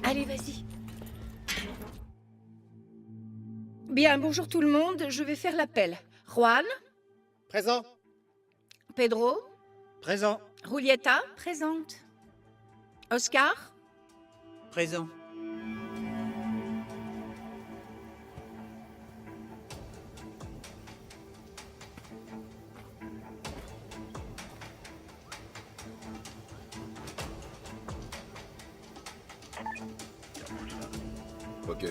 Allez, vas-y. Bien, bonjour tout le monde, je vais faire l'appel. Juan, Présent. Pedro, Présent. Julieta, présente. Oscar, Présent. Ok.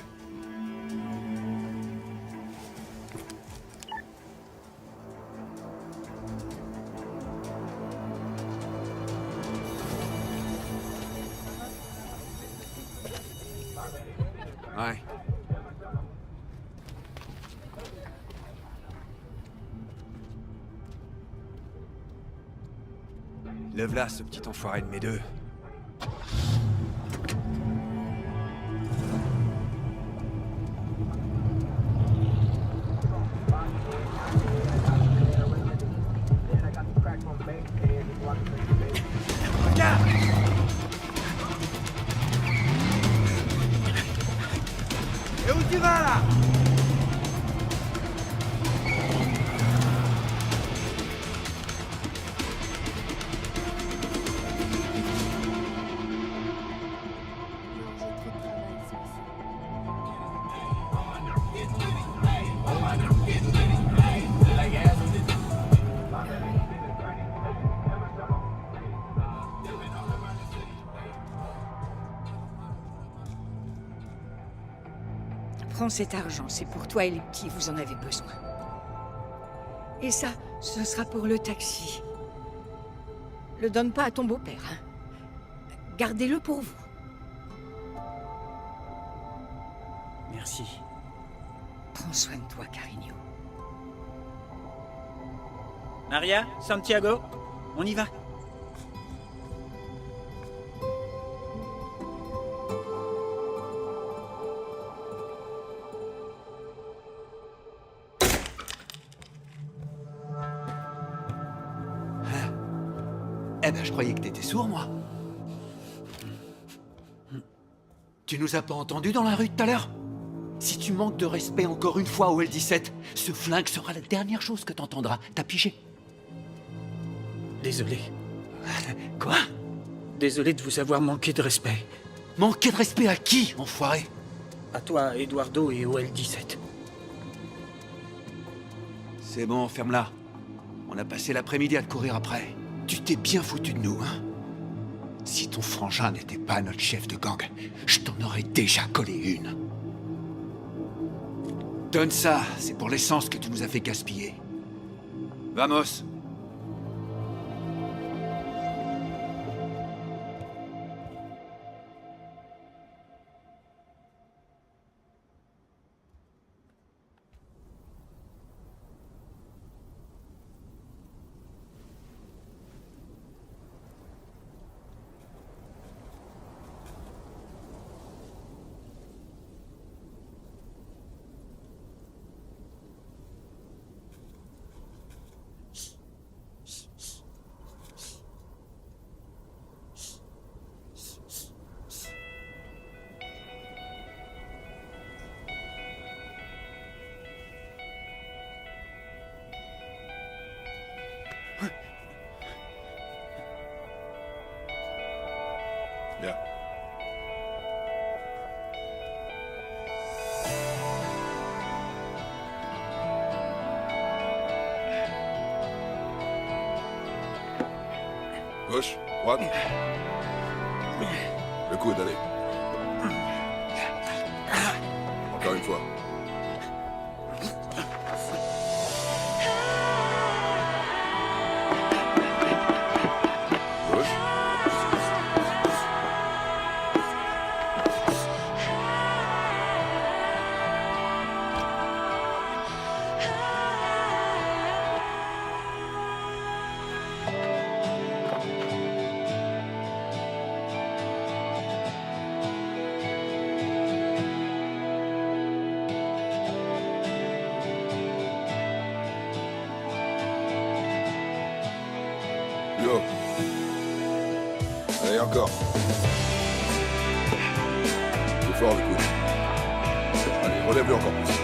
Ouais. Le v'là, ce petit enfoiré de mes deux. Regarde! Et où tu vas, là? prends cet argent, c'est pour toi et les petits, vous en avez besoin. Et ça, ce sera pour le taxi. Le donne pas à ton beau-père, hein. Gardez-le pour vous. Merci. Prends soin de toi, Carigno. Maria, Santiago, on y va. Eh ben, je croyais que t'étais sourd, moi. Tu nous as pas entendus dans la rue tout à l'heure? Si tu manques de respect encore une fois au L17, ce flingue sera la dernière chose que t'entendras. T'as pigé? Désolé. Quoi? Désolé de vous avoir manqué de respect. Manquer de respect à qui, enfoiré? À toi, Eduardo, et au L17. C'est bon, ferme-la. On a passé l'après-midi à te courir après. Tu t'es bien foutu de nous, hein? Si ton frangin n'était pas notre chef de gang, je t'en aurais déjà collé une. Donne ça, c'est pour l'essence que tu nous as fait gaspiller. Vamos. Bien. Gauche, droite. Le coude, allez. Encore une fois. Gauche. Yo. Allez, encore. fort le coude. Allez, relève-le encore plus.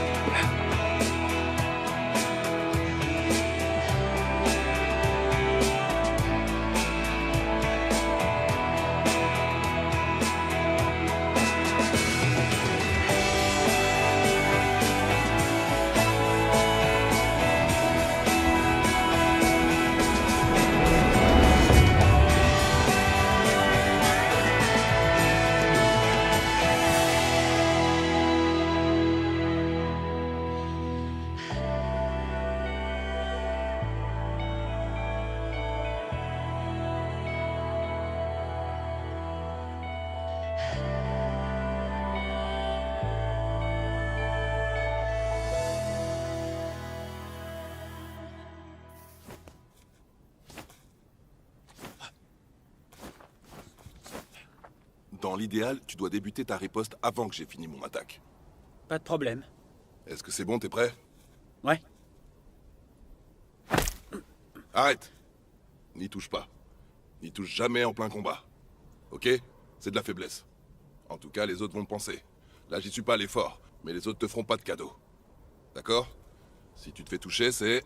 Dans l'idéal, tu dois débuter ta riposte avant que j'ai fini mon attaque. Pas de problème. Est-ce que c'est bon, t'es prêt? Ouais. Arrête! N'y touche pas. N'y touche jamais en plein combat. Ok? C'est de la faiblesse. En tout cas, les autres vont le penser. Là, j'y suis pas à l'effort, mais les autres te feront pas de cadeau. D'accord? Si tu te fais toucher, c'est...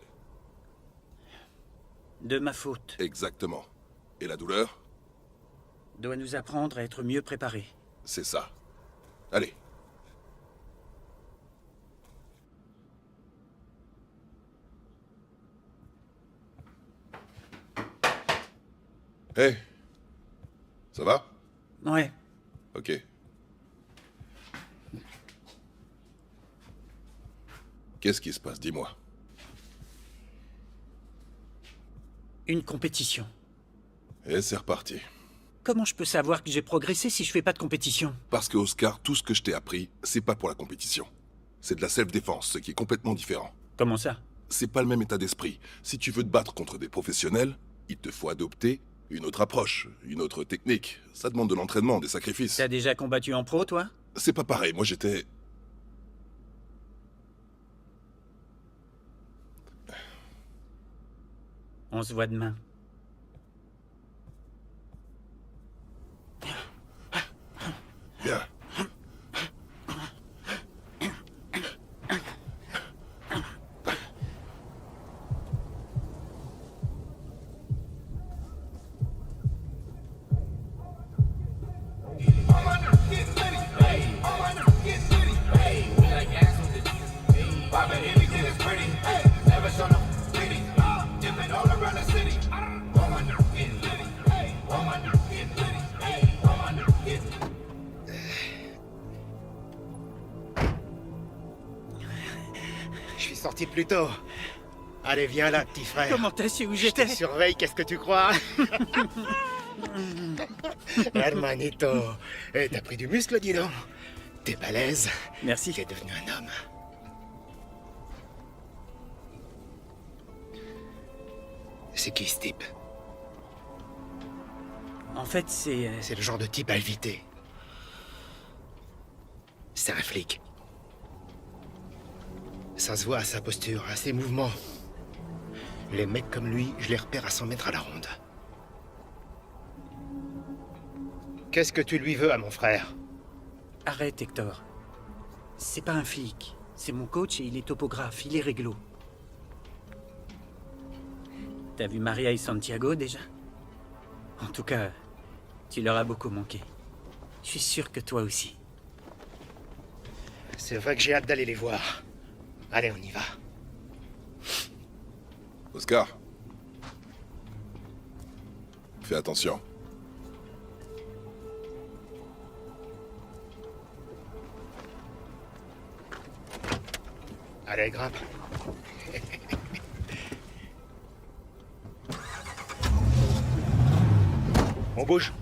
De ma faute. Exactement. Et la douleur? Doit nous apprendre à être mieux préparés. C'est ça. Allez. Hé. Ça va? Ouais. Ok. Qu'est-ce qui se passe? Dis-moi. Une compétition. Et c'est reparti. Comment je peux savoir que j'ai progressé si je fais pas de compétition? Parce que Oscar, tout ce que je t'ai appris, c'est pas pour la compétition. C'est de la self-défense, ce qui est complètement différent. Comment ça? C'est pas le même état d'esprit. Si tu veux te battre contre des professionnels, il te faut adopter une autre approche, une autre technique. Ça demande de l'entraînement, des sacrifices. T'as déjà combattu en pro, toi? C'est pas pareil, moi j'étais... On se voit demain. Bien. Je suis sorti plus tôt. Allez, viens là, petit frère. Comment t'as su où Je j'étais? te surveille, qu'est-ce que tu crois? Hermanito, t'as pris du muscle, dis donc. T'es balèze. Merci. T'es devenu un homme. C'est qui ce type? En fait, c'est... C'est le genre de type à éviter. C'est un flic. Ça se voit à sa posture, à ses mouvements. Les mecs comme lui, je les repère à 100 mètres à la ronde. Qu'est-ce que tu lui veux à mon frère? Arrête, Hector. C'est pas un flic. C'est mon coach et il est topographe, il est réglo. T'as vu Maria et Santiago, déjà? En tout cas, tu leur as beaucoup manqué. Je suis sûr que toi aussi. C'est vrai que j'ai hâte d'aller les voir. Allez, on y va. Oscar. Fais attention. Allez, grimpe. On bouge.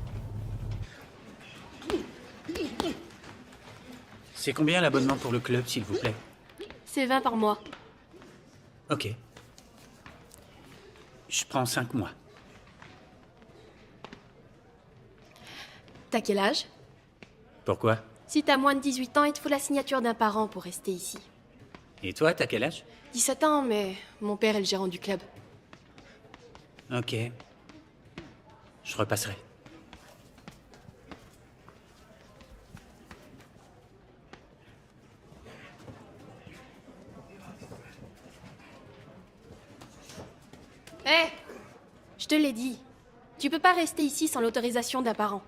C'est combien l'abonnement pour le club, s'il vous plaît? C'est 20 par mois. Ok. Je prends 5 mois. T'as quel âge? Pourquoi? Si t'as moins de 18 ans, il te faut la signature d'un parent pour rester ici. Et toi, t'as quel âge? 17 ans, mais mon père est le gérant du club. Ok. Je repasserai. Hé Je te l'ai dit. Tu peux pas rester ici sans l'autorisation d'un parent.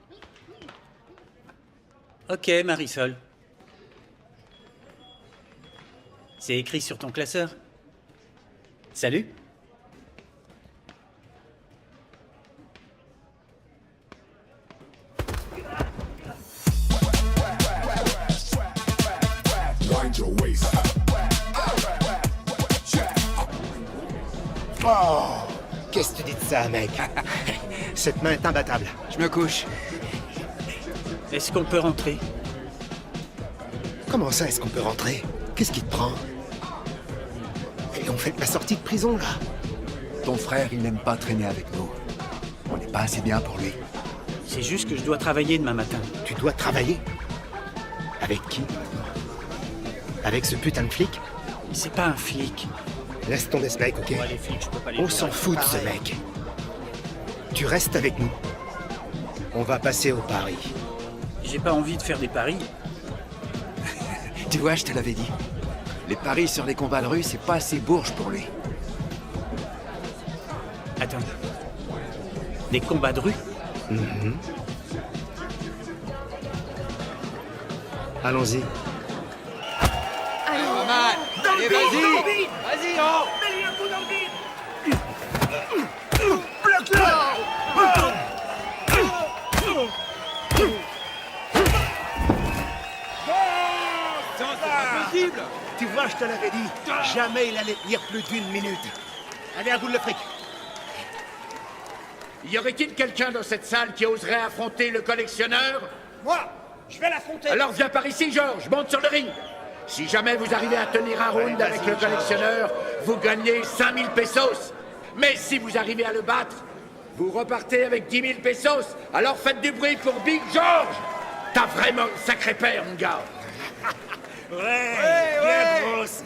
Ok, Marisol. C'est écrit sur ton classeur. Salut. Oh, qu'est-ce que tu dis de ça, mec? Cette main est imbattable. Je me couche. Est-ce qu'on peut rentrer? Comment ça, est-ce qu'on peut rentrer? Qu'est-ce qui te prend? Et on fait ma sortie de prison, là. Ton frère, il n'aime pas traîner avec nous. On n'est pas assez bien pour lui. C'est juste que je dois travailler demain matin. Tu dois travailler? Avec qui? Avec ce putain de flic? C'est pas un flic. Laisse tomber ce mec, ok? Moi, les flics, je peux pas les On gérer, s'en c'est fout de ce pareil. mec. Tu restes avec nous. On va passer au pari. J'ai pas envie de faire des paris. Tu vois, je te l'avais dit. Les paris sur les combats de rue, c'est pas assez bourge pour lui. Attends. Des combats de rue? Allons-y. Allez, Allez, vas-y! Vas-y, oh! Tu vois, je te l'avais dit. Jamais il allait tenir plus d'une minute. Allez, à bout de le fric. Y aurait-il quelqu'un dans cette salle qui oserait affronter le collectionneur? Moi, je vais l'affronter. Alors viens par ici, Georges, monte sur le ring. Si jamais vous arrivez à tenir un round avec le collectionneur, vous gagnez 5000 pesos. Mais si vous arrivez à le battre, vous repartez avec 10 000 pesos. Alors faites du bruit pour Big George. T'as vraiment un sacré père, mon gars. Bien grosse.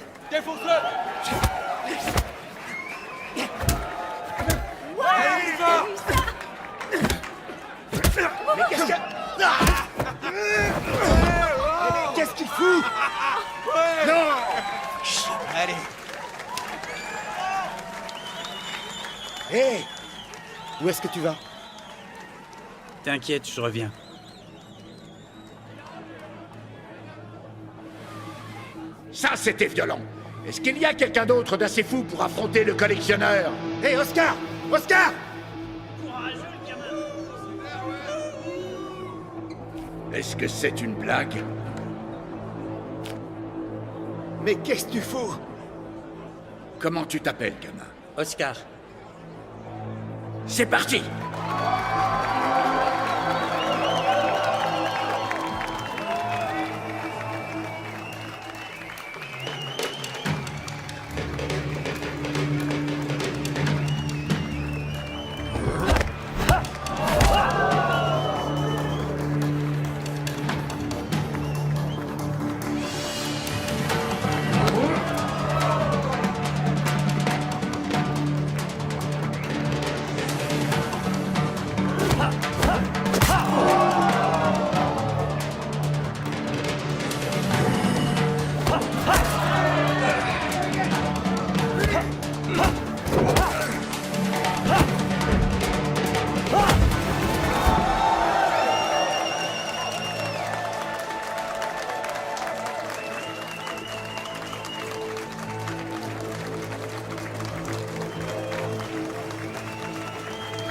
Qu'est-ce qu'il fout? Non! Allez. Hé! Où est-ce que tu vas? T'inquiète, je reviens. Ça, c'était violent. Est-ce qu'il y a quelqu'un d'autre d'assez fou pour affronter le collectionneur? Hé, Oscar! Oscar! Est-ce que c'est une blague? Mais qu'est-ce que tu fous? Comment tu t'appelles, gamin? Oscar. C'est parti!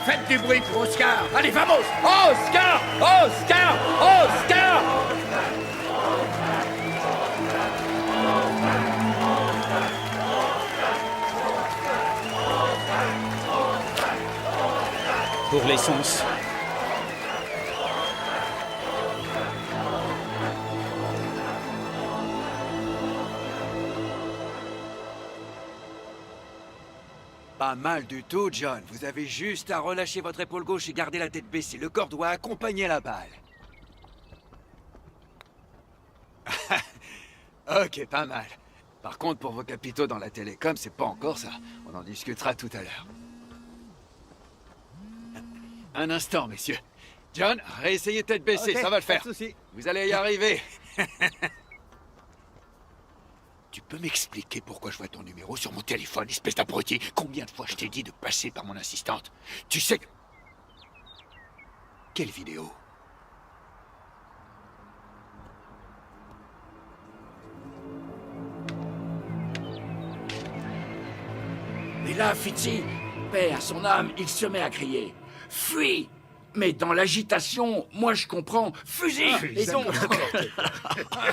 Faites du bruit pour Oscar! Allez, vamos! Oscar! Oscar! Oscar! Pour l'essence. Pas mal du tout, John. Vous avez juste à relâcher votre épaule gauche et garder la tête baissée. Le corps doit accompagner la balle. Ok, pas mal. Par contre, pour vos capitaux dans la télécom, c'est pas encore ça. On en discutera tout à l'heure. Un instant, messieurs. John, réessayez tête baissée, Ok, ça va le faire. pas de souci. Vous allez y arriver. Tu peux m'expliquer pourquoi je vois ton numéro sur mon téléphone, espèce d'abruti? Combien de fois je t'ai dit de passer par mon assistante? Tu sais que... Quelle vidéo? Et là, Fitzy, paix à son âme, il se met à crier. Fuis! Mais dans l'agitation, moi je comprends. Fusil! Et donc...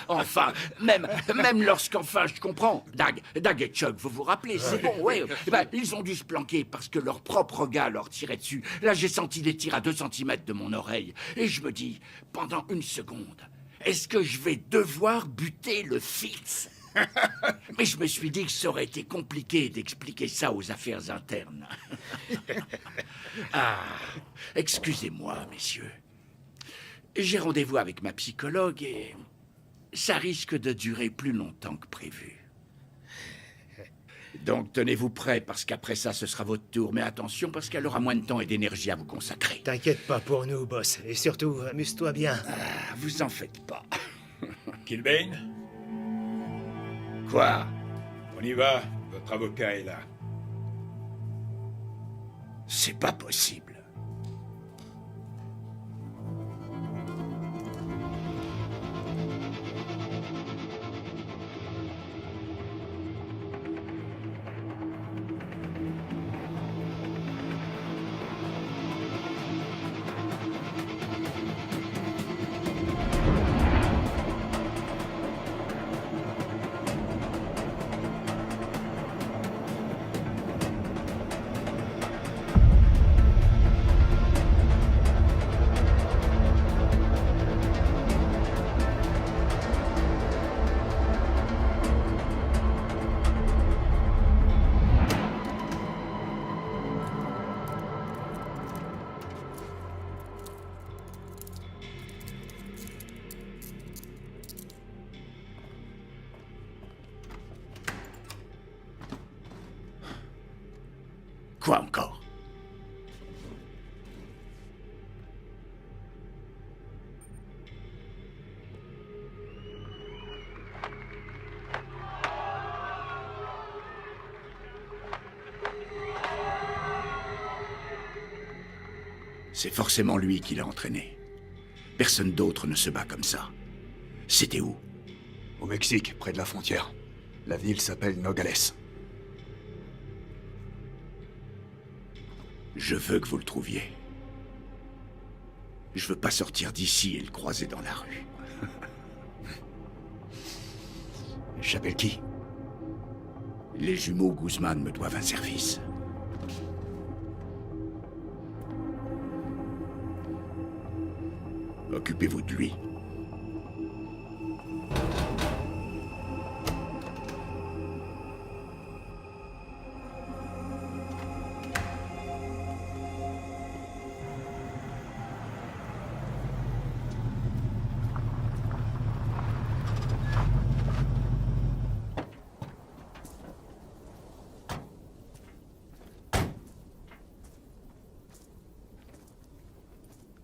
enfin, même lorsqu'enfin je comprends. Dag et Chuck, vous vous rappelez, c'est bon, ouais. Eh ben, ils ont dû se planquer parce que leur propre gars leur tirait dessus. Là, j'ai senti des tirs à 2 centimètres de mon oreille. Et je me dis, pendant une seconde, est-ce que je vais devoir buter le Fitz? Mais je me suis dit que ça aurait été compliqué d'expliquer ça aux affaires internes. Ah, excusez-moi, messieurs. J'ai rendez-vous avec ma psychologue et ça risque de durer plus longtemps que prévu. Donc tenez-vous prêts, parce qu'après ça, ce sera votre tour. Mais attention, parce qu'elle aura moins de temps et d'énergie à vous consacrer. T'inquiète pas pour nous, boss. Et surtout, amuse-toi bien. Ah, vous en faites pas. Killbane, Quoi? on y va. Votre avocat est là. C'est pas possible. Quoi encore? C'est forcément lui qui l'a entraîné. Personne d'autre ne se bat comme ça. C'était où? Au Mexique, près de la frontière. La ville s'appelle Nogales. Je veux que vous le trouviez. Je veux pas sortir d'ici et le croiser dans la rue. J'appelle qui? Les jumeaux Guzman me doivent un service. Occupez-vous de lui.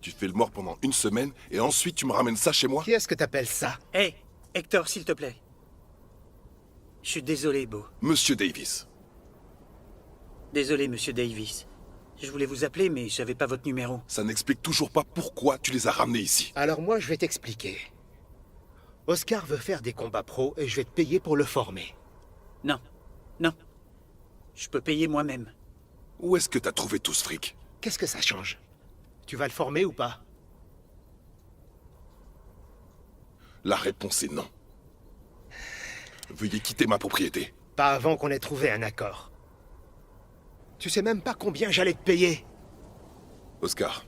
Tu fais le mort pendant une semaine et ensuite tu me ramènes ça chez moi? Qui est-ce que t'appelles ça? Hé, Hector, s'il te plaît. Je suis désolé, Beau. Monsieur Davis. Désolé, monsieur Davis. Je voulais vous appeler, mais j'avais pas votre numéro. Ça n'explique toujours pas pourquoi tu les as ramenés ici. Alors moi, je vais t'expliquer. Oscar veut faire des combats pro et je vais te payer pour le former. Non, non. Je peux payer moi-même. Où est-ce que t'as trouvé tout ce fric? Qu'est-ce que ça change? Tu vas le former ou pas? La réponse est non. Veuillez quitter ma propriété. Pas avant qu'on ait trouvé un accord. Tu sais même pas combien j'allais te payer. Oscar,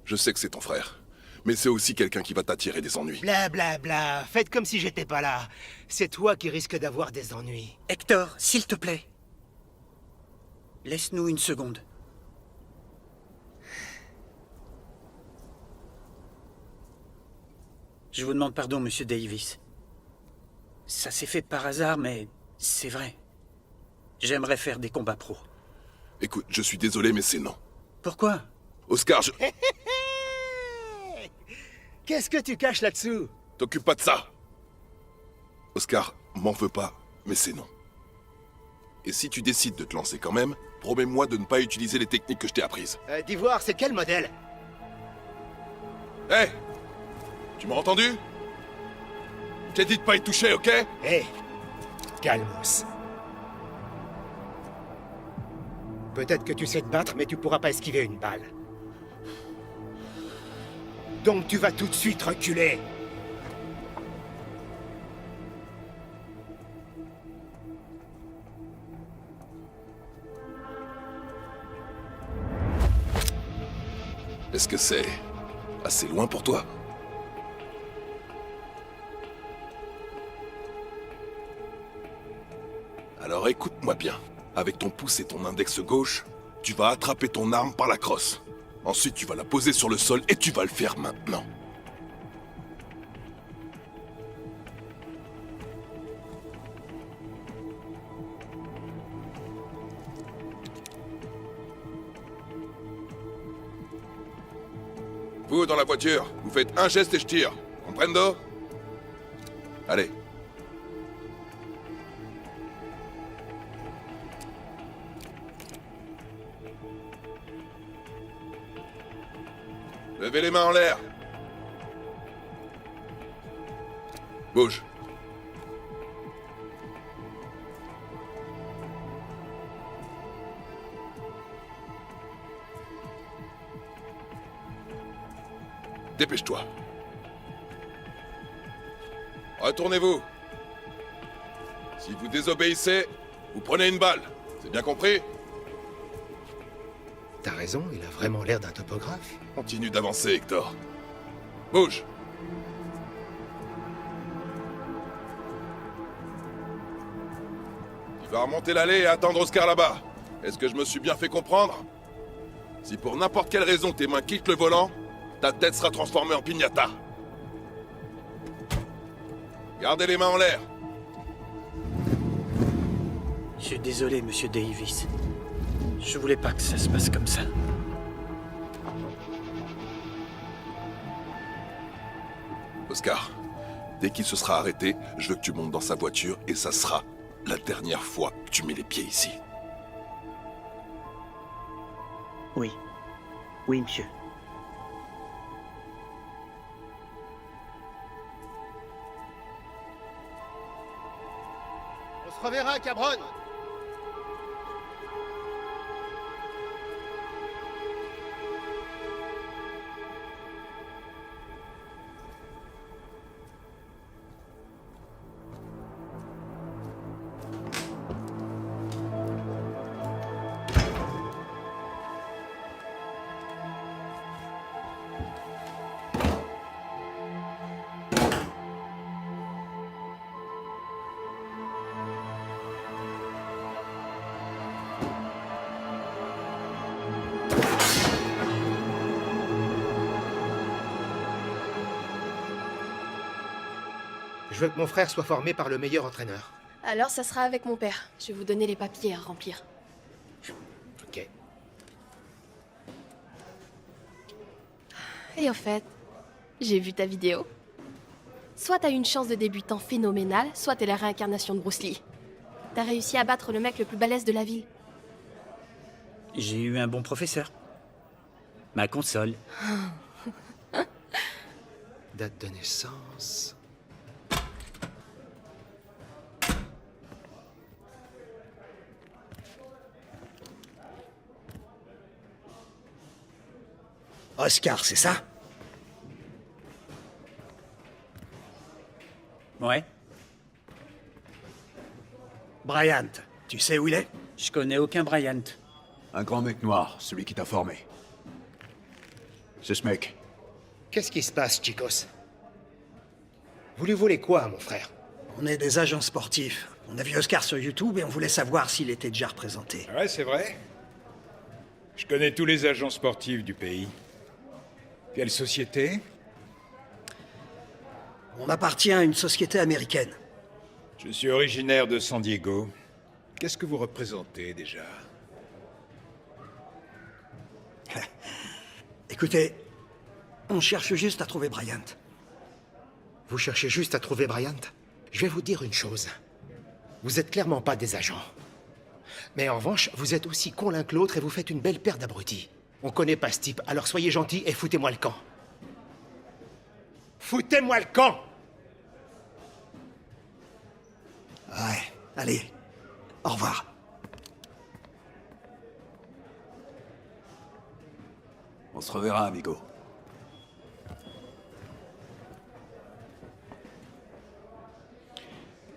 je sais que c'est ton frère, mais c'est aussi quelqu'un qui va t'attirer des ennuis. Bla bla bla, faites comme si j'étais pas là. C'est toi qui risques d'avoir des ennuis. Hector, s'il te plaît. Laisse-nous une seconde. Je vous demande pardon, monsieur Davis. Ça s'est fait par hasard, mais c'est vrai. J'aimerais faire des combats pro. Écoute, je suis désolé, mais c'est non. Pourquoi? Oscar, je... Qu'est-ce que tu caches là-dessous? T'occupe pas de ça. Oscar, m'en veux pas, mais c'est non. Et si tu décides de te lancer quand même, promets-moi de ne pas utiliser les techniques que je t'ai apprises. D'ivoire, c'est quel modèle? Hé! Tu m'as entendu? Je t'ai dit de pas y toucher, ok? Hé, calmos. Peut-être que tu sais te battre, mais tu pourras pas esquiver une balle. Donc tu vas tout de suite reculer. Est-ce que c'est assez loin pour toi? Alors écoute-moi bien. Avec ton pouce et ton index gauche, tu vas attraper ton arme par la crosse. Ensuite, tu vas la poser sur le sol et tu vas le faire maintenant. Vous, dans la voiture, vous faites un geste et je tire. Comprendo? Allez. Levez les mains en l'air. Bouge. Dépêche-toi. Retournez-vous. Si vous désobéissez, vous prenez une balle. C'est bien compris? T'as raison, il a vraiment l'air d'un topographe. Continue d'avancer, Hector. Bouge. Tu vas remonter l'allée et attendre Oscar là-bas. Est-ce que je me suis bien fait comprendre? Si pour n'importe quelle raison tes mains quittent le volant, ta tête sera transformée en piñata. Gardez les mains en l'air. Je suis désolé, monsieur Davis. Je voulais pas que ça se passe comme ça. Oscar, dès qu'il se sera arrêté, je veux que tu montes dans sa voiture et ça sera la dernière fois que tu mets les pieds ici. Oui. Oui, monsieur. On se reverra, cabron. Je veux que mon frère soit formé par le meilleur entraîneur. Alors ça sera avec mon père. Je vais vous donner les papiers à remplir. Ok. Et au fait, j'ai vu ta vidéo. Soit t'as une chance de débutant phénoménale, soit t'es la réincarnation de Bruce Lee. T'as réussi à battre le mec le plus balèze de la ville. J'ai eu un bon professeur. Ma console. Date de naissance... Oscar, c'est ça? Ouais. Bryant, tu sais où il est? Je connais aucun Bryant. Un grand mec noir, celui qui t'a formé. C'est ce mec. Qu'est-ce qui se passe, chicos? Vous lui voulez quoi, mon frère? On est des agents sportifs. On a vu Oscar sur YouTube et on voulait savoir s'il était déjà représenté. Ouais, c'est vrai. Je connais tous les agents sportifs du pays. Quelle société? On appartient à une société américaine. Je suis originaire de San Diego. Qu'est-ce que vous représentez déjà? Écoutez, on cherche juste à trouver Bryant. Vous cherchez juste à trouver Bryant? Je vais vous dire une chose. Vous êtes clairement pas des agents. Mais en revanche, vous êtes aussi cons l'un que l'autre et vous faites une belle paire d'abrutis. On connaît pas ce type, alors soyez gentils et foutez-moi le camp. Foutez-moi le camp! Ouais, allez. Au revoir. On se reverra, amigo.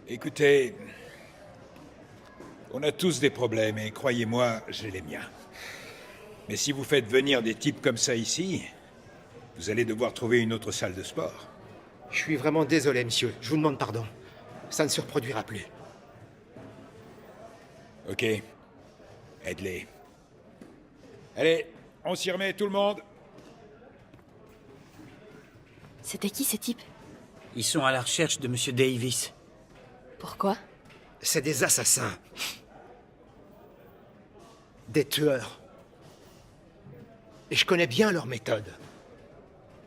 Écoutez, on a tous des problèmes et croyez-moi, j'ai les miens. Mais si vous faites venir des types comme ça ici, vous allez devoir trouver une autre salle de sport. Je suis vraiment désolé, monsieur. Je vous demande pardon. Ça ne se reproduira plus. Ok. Aide-les. Allez, on s'y remet, tout le monde. C'était qui ces types? Ils sont à la recherche de Monsieur Davis. Pourquoi? C'est des assassins. Des tueurs. Et je connais bien leur méthode.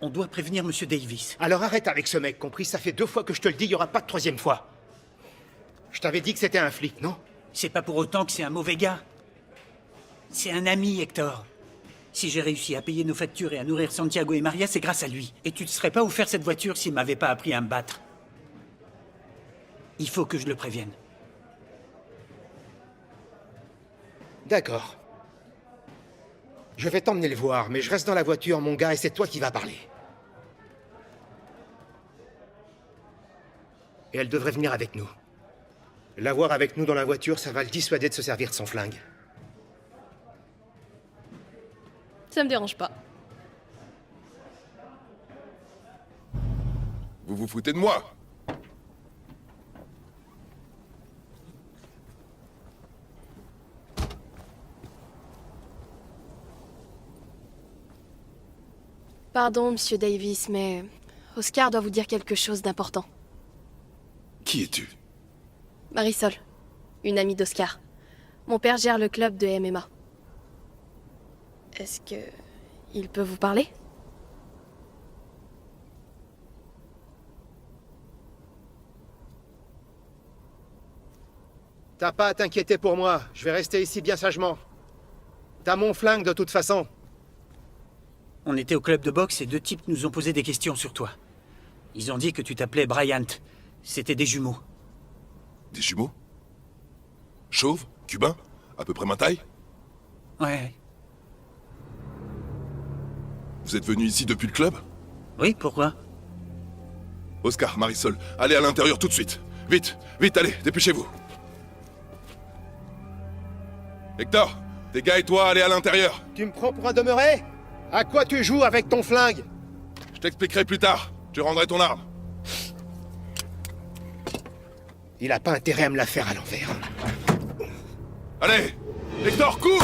On doit prévenir Monsieur Davis. Alors arrête avec ce mec, compris? Ça fait 2 fois que je te le dis, il n'y aura pas de 3e fois. Je t'avais dit que c'était un flic, non? C'est pas pour autant que c'est un mauvais gars. C'est un ami, Hector. Si j'ai réussi à payer nos factures et à nourrir Santiago et Maria, c'est grâce à lui. Et tu ne te serais pas offert cette voiture s'il m'avait pas appris à me battre. Il faut que je le prévienne. D'accord. Je vais t'emmener le voir, mais je reste dans la voiture, mon gars, et c'est toi qui vas parler. Et elle devrait venir avec nous. L'avoir avec nous dans la voiture, ça va le dissuader de se servir de son flingue. Ça me dérange pas. Vous vous foutez de moi? Pardon, Monsieur Davis, mais Oscar doit vous dire quelque chose d'important. Qui es-tu? Marisol, une amie d'Oscar. Mon père gère le club de MMA. Est-ce que... il peut vous parler? T'as pas à t'inquiéter pour moi, je vais rester ici bien sagement. T'as mon flingue de toute façon. On était au club de boxe et 2 types nous ont posé des questions sur toi. Ils ont dit que tu t'appelais Bryant. C'était des jumeaux. Des jumeaux? Chauves? Cubains? À peu près ma taille? Ouais. Vous êtes venu ici depuis le club? Oui, pourquoi? Oscar, Marisol, allez à l'intérieur tout de suite. Vite, vite, allez, dépêchez-vous. Hector, tes gars et toi, allez à l'intérieur. Tu me prends pour un demeuré? À quoi tu joues avec ton flingue? Je t'expliquerai plus tard. Je rendrai ton arme. Il a pas intérêt à me la faire à l'envers. Allez, Hector, cours!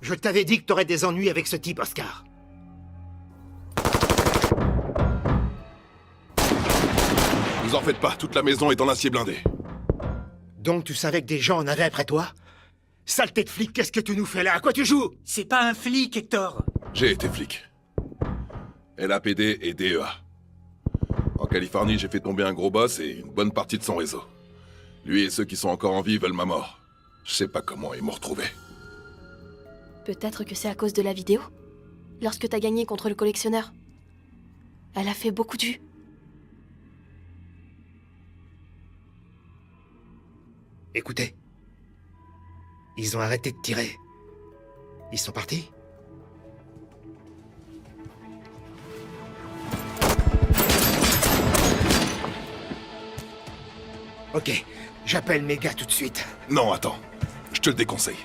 Je t'avais dit que t'aurais des ennuis avec ce type, Oscar. Vous en faites pas, toute la maison est en acier blindé. Donc tu savais que des gens en avaient après toi? Saleté de flic, qu'est-ce que tu nous fais là? À quoi tu joues? C'est pas un flic, Hector. J'ai été flic. LAPD et DEA. En Californie, j'ai fait tomber un gros boss et une bonne partie de son réseau. Lui et ceux qui sont encore en vie veulent ma mort. Je sais pas comment ils m'ont retrouvé. Peut-être que c'est à cause de la vidéo? Lorsque t'as gagné contre le collectionneur. Elle a fait beaucoup de vues. Écoutez. Ils ont arrêté de tirer. Ils sont partis? Ok, j'appelle mes gars tout de suite. Non, attends. Je te le déconseille.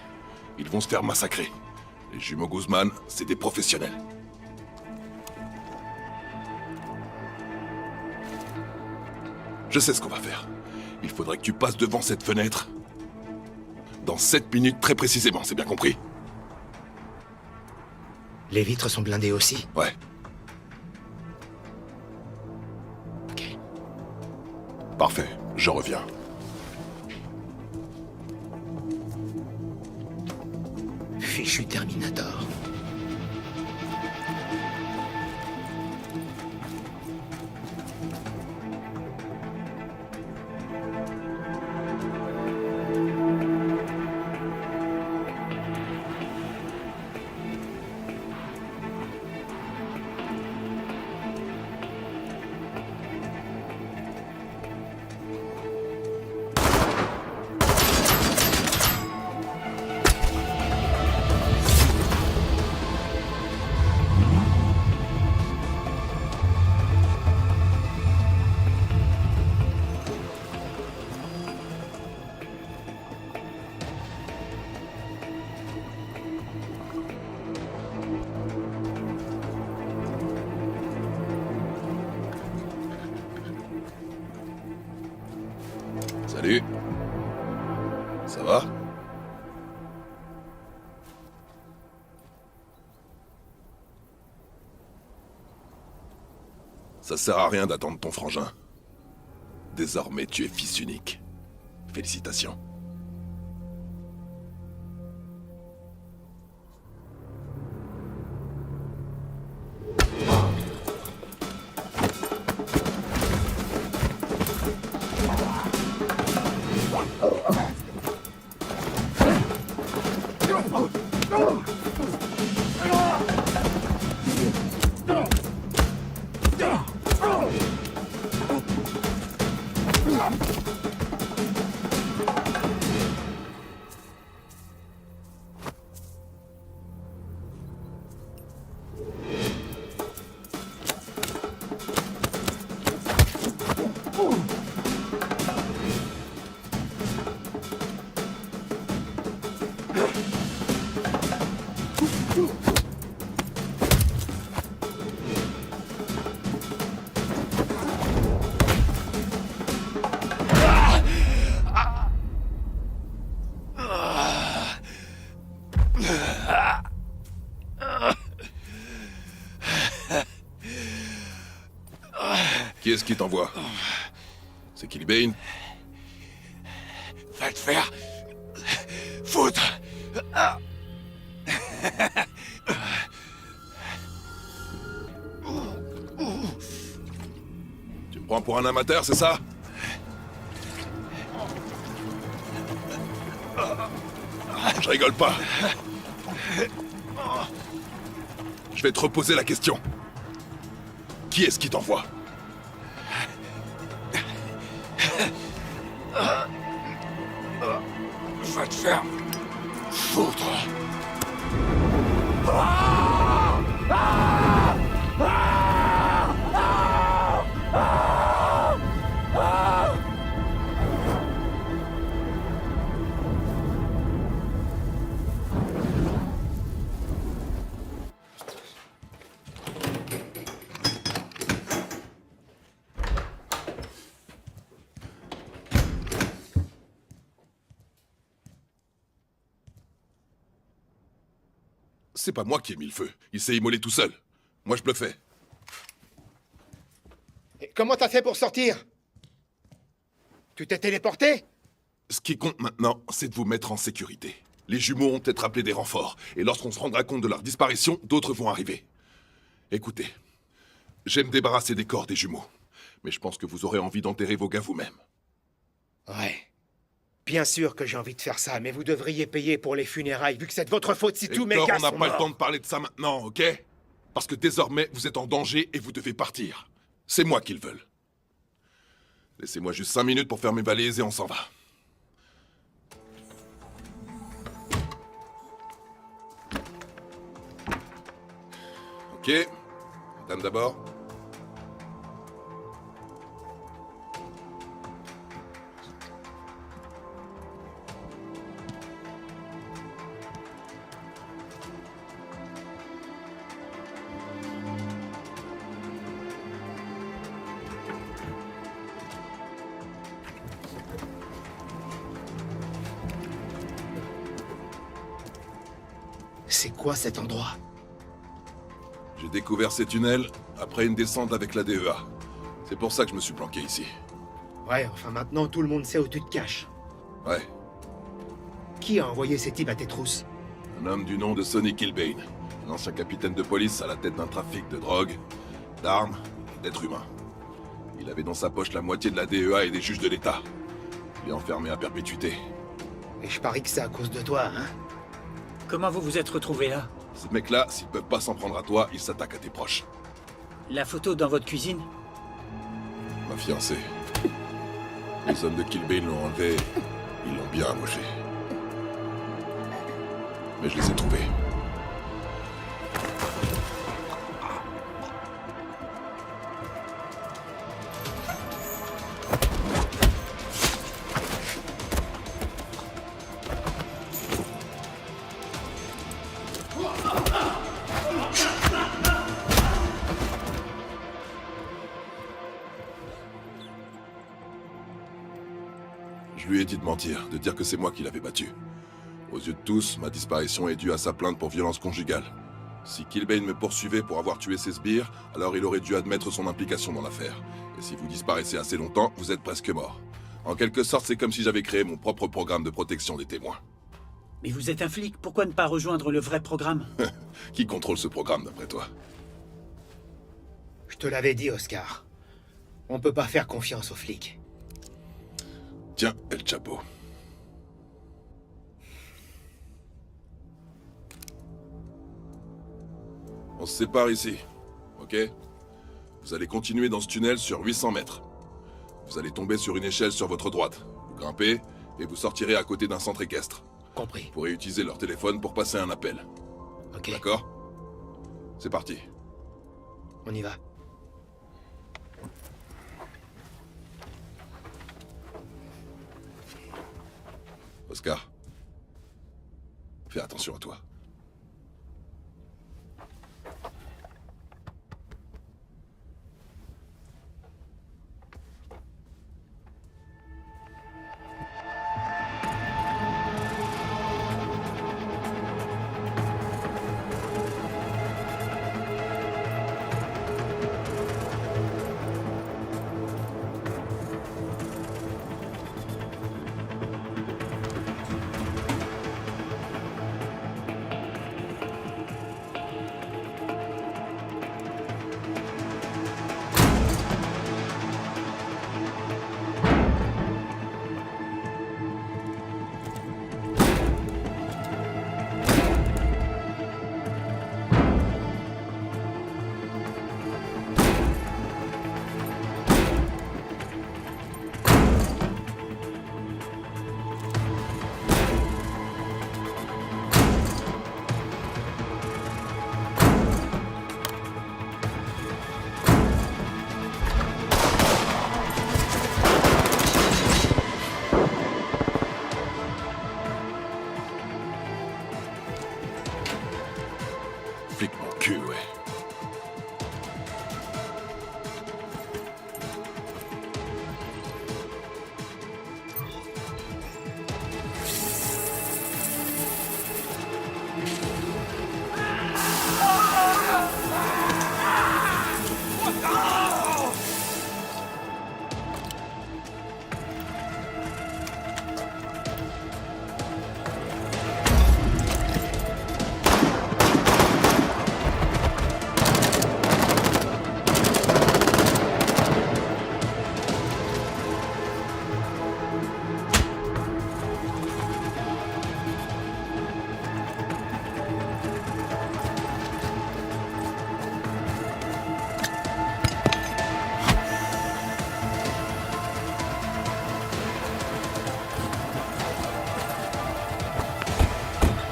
Ils vont se faire massacrer. Les jumeaux Guzman, c'est des professionnels. Je sais ce qu'on va faire. Il faudrait que tu passes devant cette fenêtre. Dans 7 minutes très précisément, c'est bien compris? Les vitres sont blindées aussi? Ouais. Ok. Parfait, je reviens. Fichu Terminator. Salut. Ça va? Ça sert à rien d'attendre ton frangin. Désormais, tu es fils unique. Félicitations. Qui est-ce qui t'envoie? C'est Killy Bane? Va te faire foutre. Tu me prends pour un amateur, c'est ça? Je rigole pas. Je vais te reposer la question. Qui est-ce qui t'envoie? Va te faire foutre. C'est pas moi qui ai mis le feu. Il s'est immolé tout seul. Moi, je bluffais. Et comment t'as fait pour sortir? Tu t'es téléporté? Ce qui compte maintenant, c'est de vous mettre en sécurité. Les jumeaux ont peut-être appelé des renforts, et lorsqu'on se rendra compte de leur disparition, d'autres vont arriver. Écoutez, j'aime me débarrasser des corps des jumeaux, mais je pense que vous aurez envie d'enterrer vos gars vous-même. Ouais. Bien sûr que j'ai envie de faire ça, mais vous devriez payer pour les funérailles, vu que c'est de votre faute si tous mes Hector, gars on n'a sont pas le morts. temps de parler de ça maintenant, ok? Parce que désormais, vous êtes en danger et vous devez partir. C'est moi qu'ils veulent. Laissez-moi juste 5 minutes pour faire mes valises et on s'en va. Ok. Dame d'abord. C'est quoi cet endroit? J'ai découvert ces tunnels après une descente avec la DEA. C'est pour ça que je me suis planqué ici. Ouais, enfin maintenant tout le monde sait où tu te caches. Ouais, Qui a envoyé ces types à tes trousses? un homme du nom de Sonny Kilbane, un ancien capitaine de police à la tête d'un trafic de drogue, d'armes, d'êtres humains. Il avait dans sa poche la moitié de la DEA et des juges de l'État. Il est enfermé à perpétuité. Et je parie que c'est à cause de toi, hein? Comment vous vous êtes retrouvé là? Ces mecs-là, s'ils peuvent pas s'en prendre à toi, ils s'attaquent à tes proches. La photo dans votre cuisine? Ma fiancée. Les hommes de Kilbane l'ont enlevé, ils l'ont bien amoché. Mais je les ai trouvés. Je lui ai dit de mentir, de dire que c'est moi qui l'avais battu. Aux yeux de tous, ma disparition est due à sa plainte pour violence conjugale. Si Kilbane me poursuivait pour avoir tué ses sbires, alors il aurait dû admettre son implication dans l'affaire. Et si vous disparaissez assez longtemps, vous êtes presque mort. En quelque sorte, c'est comme si j'avais créé mon propre programme de protection des témoins. Mais vous êtes un flic, pourquoi ne pas rejoindre le vrai programme? Qui contrôle ce programme, d'après toi? Je te l'avais dit, Oscar. On peut pas faire confiance aux flics. Tiens, El Chapo. On se sépare ici, ok? Vous allez continuer dans ce tunnel sur 800 mètres. Vous allez tomber sur une échelle sur votre droite. Vous grimpez, et vous sortirez à côté d'un centre équestre. Compris. Vous pourrez utiliser leur téléphone pour passer un appel. Ok. D'accord? C'est parti. On y va. Oscar. Fais attention à toi. Flic mon cul, ouais.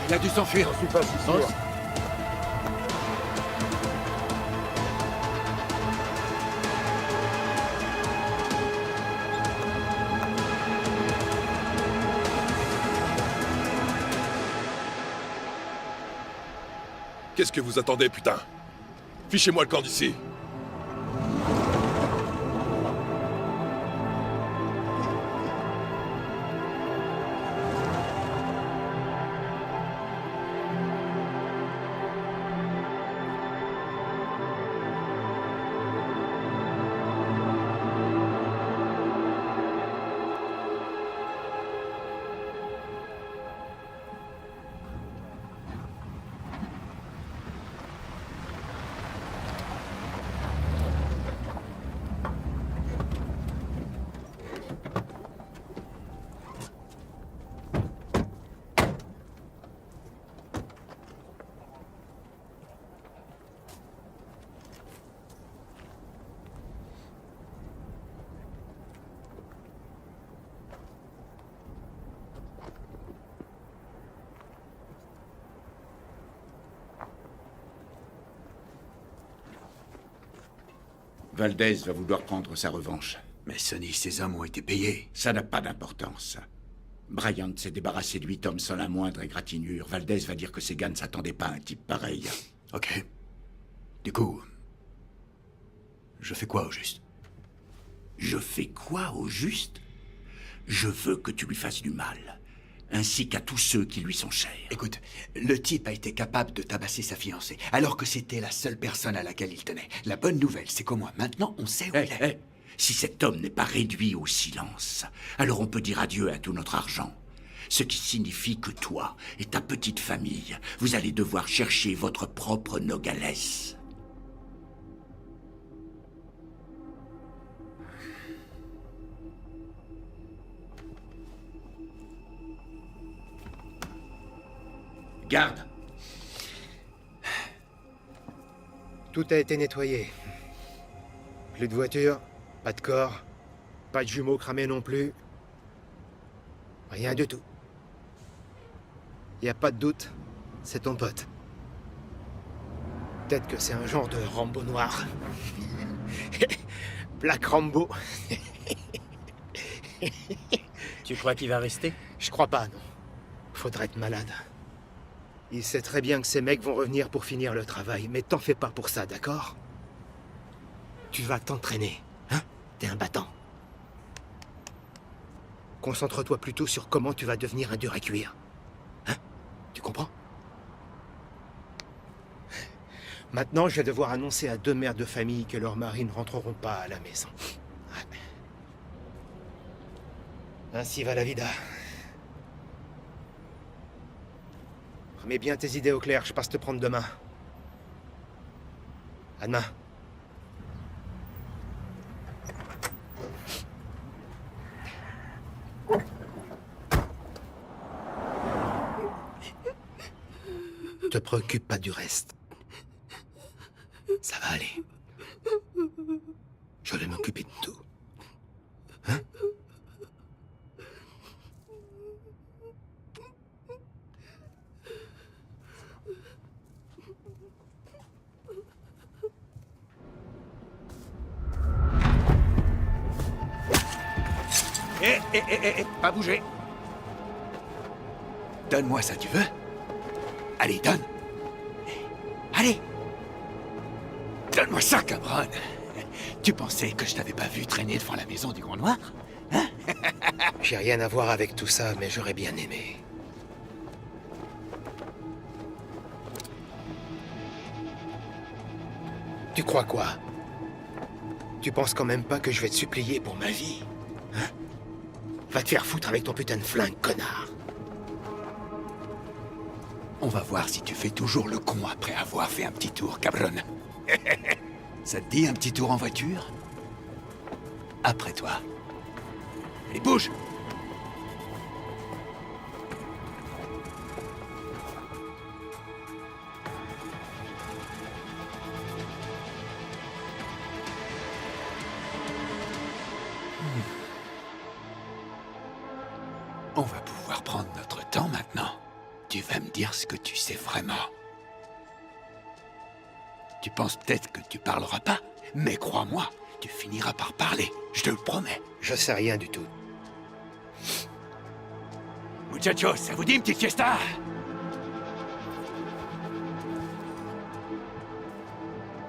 Il a dû s'enfuir. Je suis pas si sûr. Qu'est-ce que vous attendez, putain? Fichez-moi le camp d'ici. Valdez va vouloir prendre sa revanche. Mais Sonny, ces hommes ont été payés. Ça n'a pas d'importance. Bryant s'est débarrassé de 8 hommes sans la moindre égratignure. Valdez va dire que ces gars ne s'attendaient pas à un type pareil. Ok. Du coup... je fais quoi au juste? Je fais quoi au juste? Je veux que tu lui fasses du mal, ainsi qu'à tous ceux qui lui sont chers. Écoute, le type a été capable de tabasser sa fiancée, alors que c'était la seule personne à laquelle il tenait. La bonne nouvelle, c'est qu'au moins maintenant, on sait où il est. Si cet homme n'est pas réduit au silence, alors on peut dire adieu à tout notre argent. Ce qui signifie que toi et ta petite famille, vous allez devoir chercher votre propre Nogales. Garde. Tout a été nettoyé. Plus de voiture, pas de corps, pas de jumeaux cramés non plus. Rien du tout. Y a pas de doute, c'est ton pote. Peut-être que c'est un genre de Rambo noir. Black Rambo. Tu crois qu'il va rester? Je crois pas, non. Faudrait être malade. Il sait très bien que ces mecs vont revenir pour finir le travail, mais t'en fais pas pour ça, d'accord? Tu vas t'entraîner, hein? T'es un battant. Concentre-toi plutôt sur comment tu vas devenir un dur à cuire. Hein? Tu comprends? Maintenant, je vais devoir annoncer à 2 mères de famille que leurs maris ne rentreront pas à la maison. Ouais. Ainsi va la vida. Remets bien tes idées au clair, je passe te prendre demain. À demain. Te préoccupe pas du reste. Ça va aller. Je vais m'occuper de tout. Hein? Pas bouger. Donne-moi ça, tu veux? Allez, donne. Allez. Donne-moi ça, cabron. Tu pensais que je t'avais pas vu traîner devant la maison du Grand Noir? Hein? J'ai rien à voir avec tout ça, mais j'aurais bien aimé. Tu crois quoi? Tu penses quand même pas que je vais te supplier pour ma vie? Hein? Va te faire foutre avec ton putain de flingue, connard. On va voir si tu fais toujours le con après avoir fait un petit tour, cabron. Ça te dit un petit tour en voiture? Après toi. Allez, bouge! On va pouvoir prendre notre temps maintenant. Tu vas me dire ce que tu sais vraiment. Tu penses peut-être que tu parleras pas, mais crois-moi, tu finiras par parler, je te le promets. Je sais rien du tout. Muchachos, ça vous dit une petite fiesta?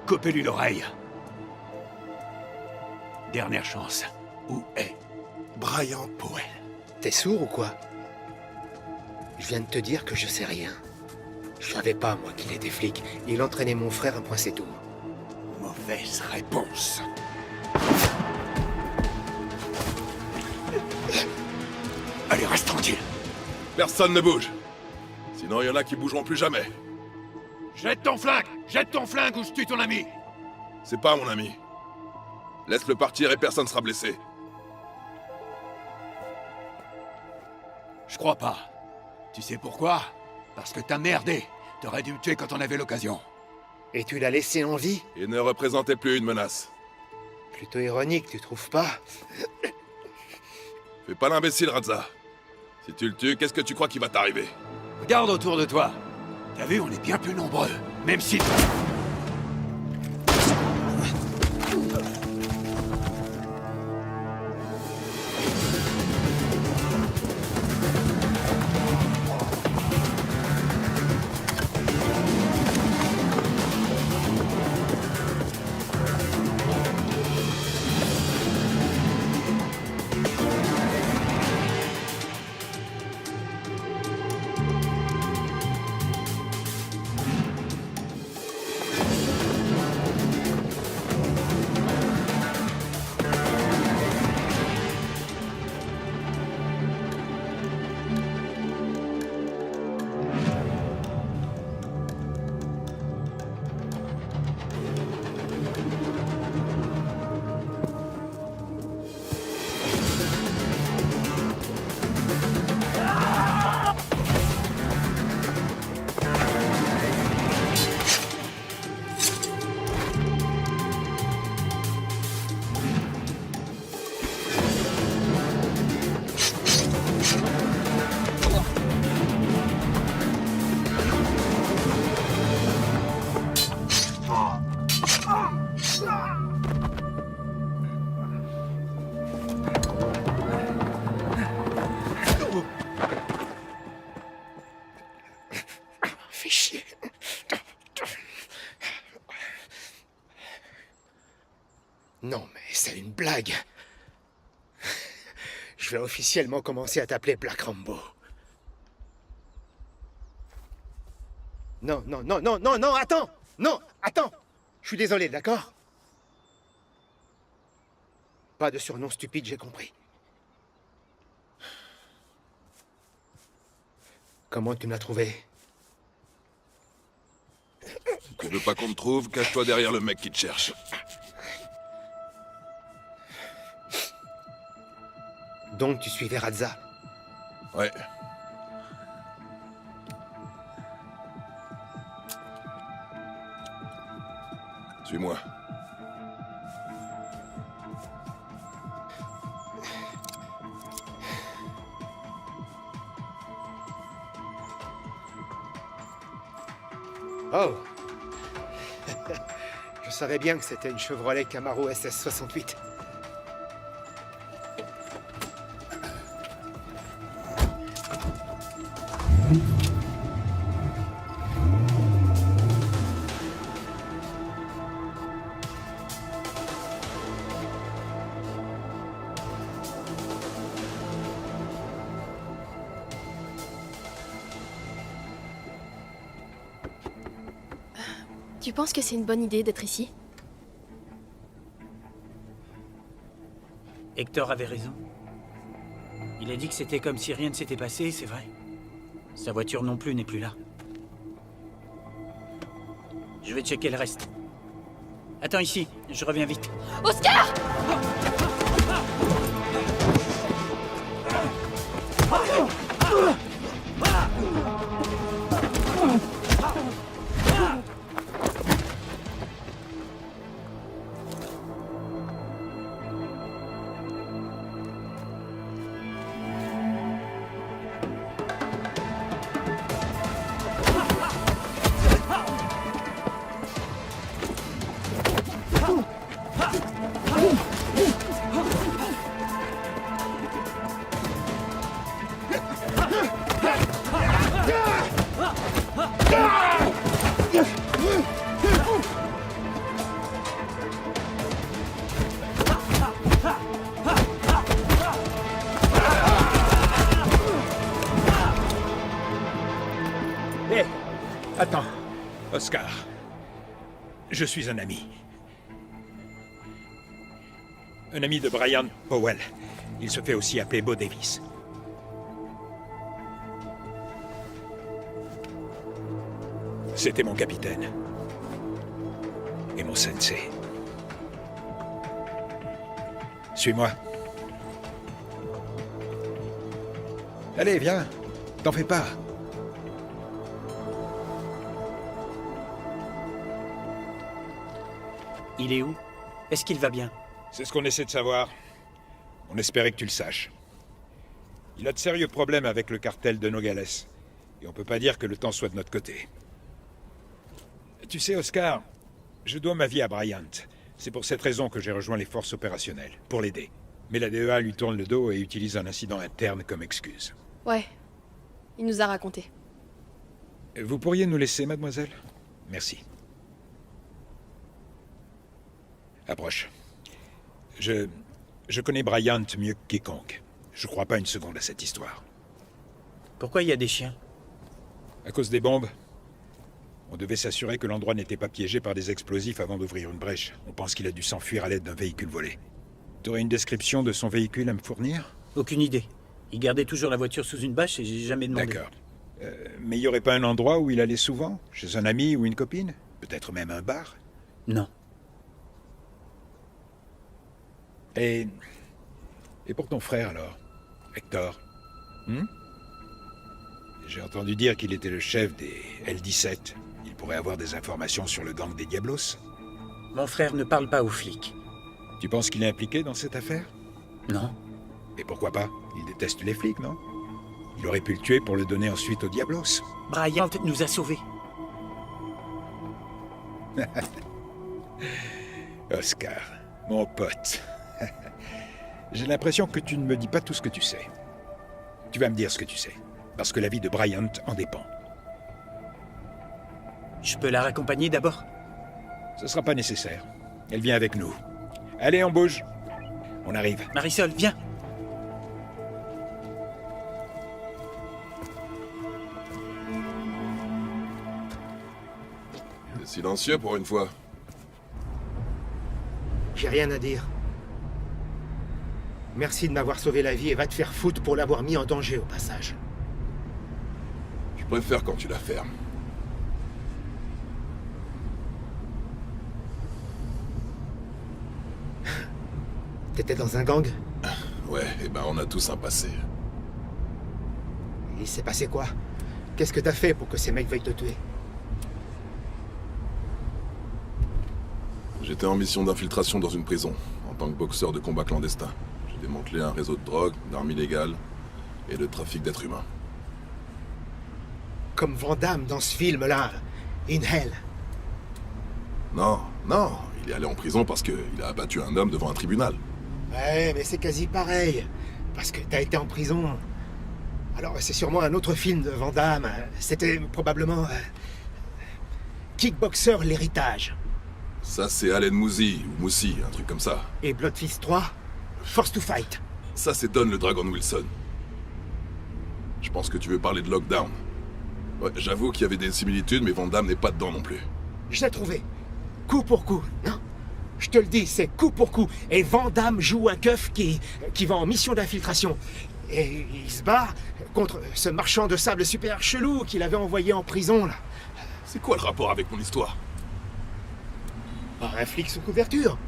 Coupez-lui l'oreille. Dernière chance. Où est Bryant Powell? T'es sourd ou quoi? Je viens de te dire que je sais rien. Je savais pas, moi, qu'il était flic. Il entraînait mon frère, un point c'est tout. Mauvaise réponse. Allez, reste tranquille. Personne ne bouge. Sinon, il y en a qui bougeront plus jamais. Jette ton flingue ou je tue ton ami. C'est pas mon ami. Laisse-le partir et personne sera blessé. Je crois pas. Tu sais pourquoi? Parce que t'as merdé. T'aurais dû me tuer quand on avait l'occasion. Et tu l'as laissé en vie? Il ne représentait plus une menace. Plutôt ironique, tu trouves pas? Fais pas l'imbécile, Radza. Si tu le tues, qu'est-ce que tu crois qui va t'arriver? Regarde autour de toi. T'as vu, on est bien plus nombreux. Même si... C'est une blague. Je vais officiellement commencer à t'appeler Black Rambo. Non, non, non, non, non, non, attends! Non, attends! Je suis désolé, d'accord? Pas de surnom stupide, j'ai compris. Comment tu m'as trouvé? Tu veux pas qu'on te trouve, cache-toi derrière le mec qui te cherche. Donc tu suivais Radza? Ouais. Suis-moi. Oh! Je savais bien que c'était une Chevrolet Camaro SS68. Tu penses que c'est une bonne idée d'être ici? Hector avait raison. Il a dit que c'était comme si rien ne s'était passé, c'est vrai. Sa voiture non plus n'est plus là. Je vais checker le reste. Attends ici, je reviens vite. Oscar! Hé, attends. Oscar, je suis un ami. Un ami de Brian Powell. Il se fait aussi appeler Bo Davis. C'était mon capitaine. Et mon sensei. Suis-moi. Allez, viens. T'en fais pas. Il est où? Est-ce qu'il va bien? C'est ce qu'on essaie de savoir. On espérait que tu le saches. Il a de sérieux problèmes avec le cartel de Nogales. Et on peut pas dire que le temps soit de notre côté. Tu sais, Oscar, je dois ma vie à Bryant. C'est pour cette raison que j'ai rejoint les forces opérationnelles, pour l'aider. Mais la DEA lui tourne le dos et utilise un incident interne comme excuse. Ouais. Il nous a raconté. Vous pourriez nous laisser, mademoiselle? Merci. Approche. Je connais Bryant mieux que quiconque. Je crois pas une seconde à cette histoire. Pourquoi il y a des chiens? À cause des bombes, on devait s'assurer que l'endroit n'était pas piégé par des explosifs avant d'ouvrir une brèche. On pense qu'il a dû s'enfuir à l'aide d'un véhicule volé. T'aurais une description de son véhicule à me fournir? Aucune idée. Il gardait toujours la voiture sous une bâche et j'ai jamais demandé. D'accord. Mais il y aurait pas un endroit où il allait souvent? Chez un ami ou une copine? Peut-être même un bar? Non. Et pour ton frère, alors? Hector? J'ai entendu dire qu'il était le chef des L-17. Il pourrait avoir des informations sur le gang des Diablos. Mon frère ne parle pas aux flics. Tu penses qu'il est impliqué dans cette affaire? Non. Et pourquoi pas? Il déteste les flics, non? Il aurait pu le tuer pour le donner ensuite aux Diablos. Bryant nous a sauvés. Oscar, mon pote. J'ai l'impression que tu ne me dis pas tout ce que tu sais. Tu vas me dire ce que tu sais. Parce que la vie de Bryant en dépend. Je peux la raccompagner d'abord? Ce sera pas nécessaire. Elle vient avec nous. Allez, on bouge. On arrive. Marisol, viens. T'es silencieux pour une fois. J'ai rien à dire. Merci de m'avoir sauvé la vie et va te faire foutre pour l'avoir mis en danger au passage. Je préfère quand tu la fermes. T'étais dans un gang? Ouais, eh ben on a tous un passé. Il s'est passé quoi? Qu'est-ce que t'as fait pour que ces mecs veuillent te tuer? J'étais en mission d'infiltration dans une prison, en tant que boxeur de combat clandestin. J'ai démantelé un réseau de drogue, d'armes illégales et de trafic d'êtres humains. Comme Van Damme dans ce film-là, In Hell. Non, non, il est allé en prison parce qu'il a abattu un homme devant un tribunal. Ouais, mais c'est quasi pareil. Parce que t'as été en prison. Alors, c'est sûrement un autre film de Van Damme. C'était probablement... Kickboxer, l'héritage. Ça, c'est Allen Mousy, ou Moussi, un truc comme ça. Et Bloodfist 3, Force to Fight. Ça, c'est Don le Dragon Wilson. Je pense que tu veux parler de Lockdown. Ouais, j'avoue qu'il y avait des similitudes, mais Van Damme n'est pas dedans non plus. Je l'ai trouvé. Coup pour coup, non? Je te le dis, c'est coup pour coup. Et Van Damme joue un keuf qui va en mission d'infiltration. Et il se bat contre ce marchand de sable super chelou qu'il avait envoyé en prison, là. C'est quoi le rapport avec mon histoire? Un flic sous couverture.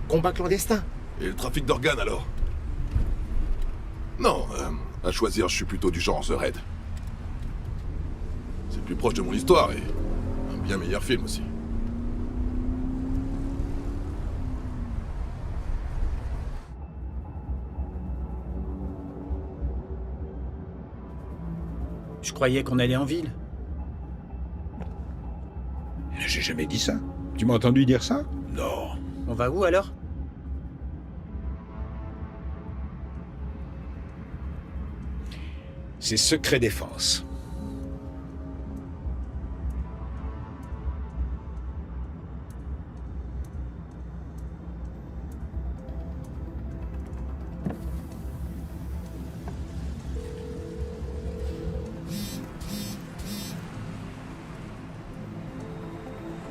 Combat clandestin. Et le trafic d'organes, alors? Non, à choisir, je suis plutôt du genre The Raid. C'est plus proche de mon histoire et un bien meilleur film aussi. Je croyais qu'on allait en ville. J'ai jamais dit ça. Tu m'as entendu dire ça? Non. On va où alors? C'est secret défense.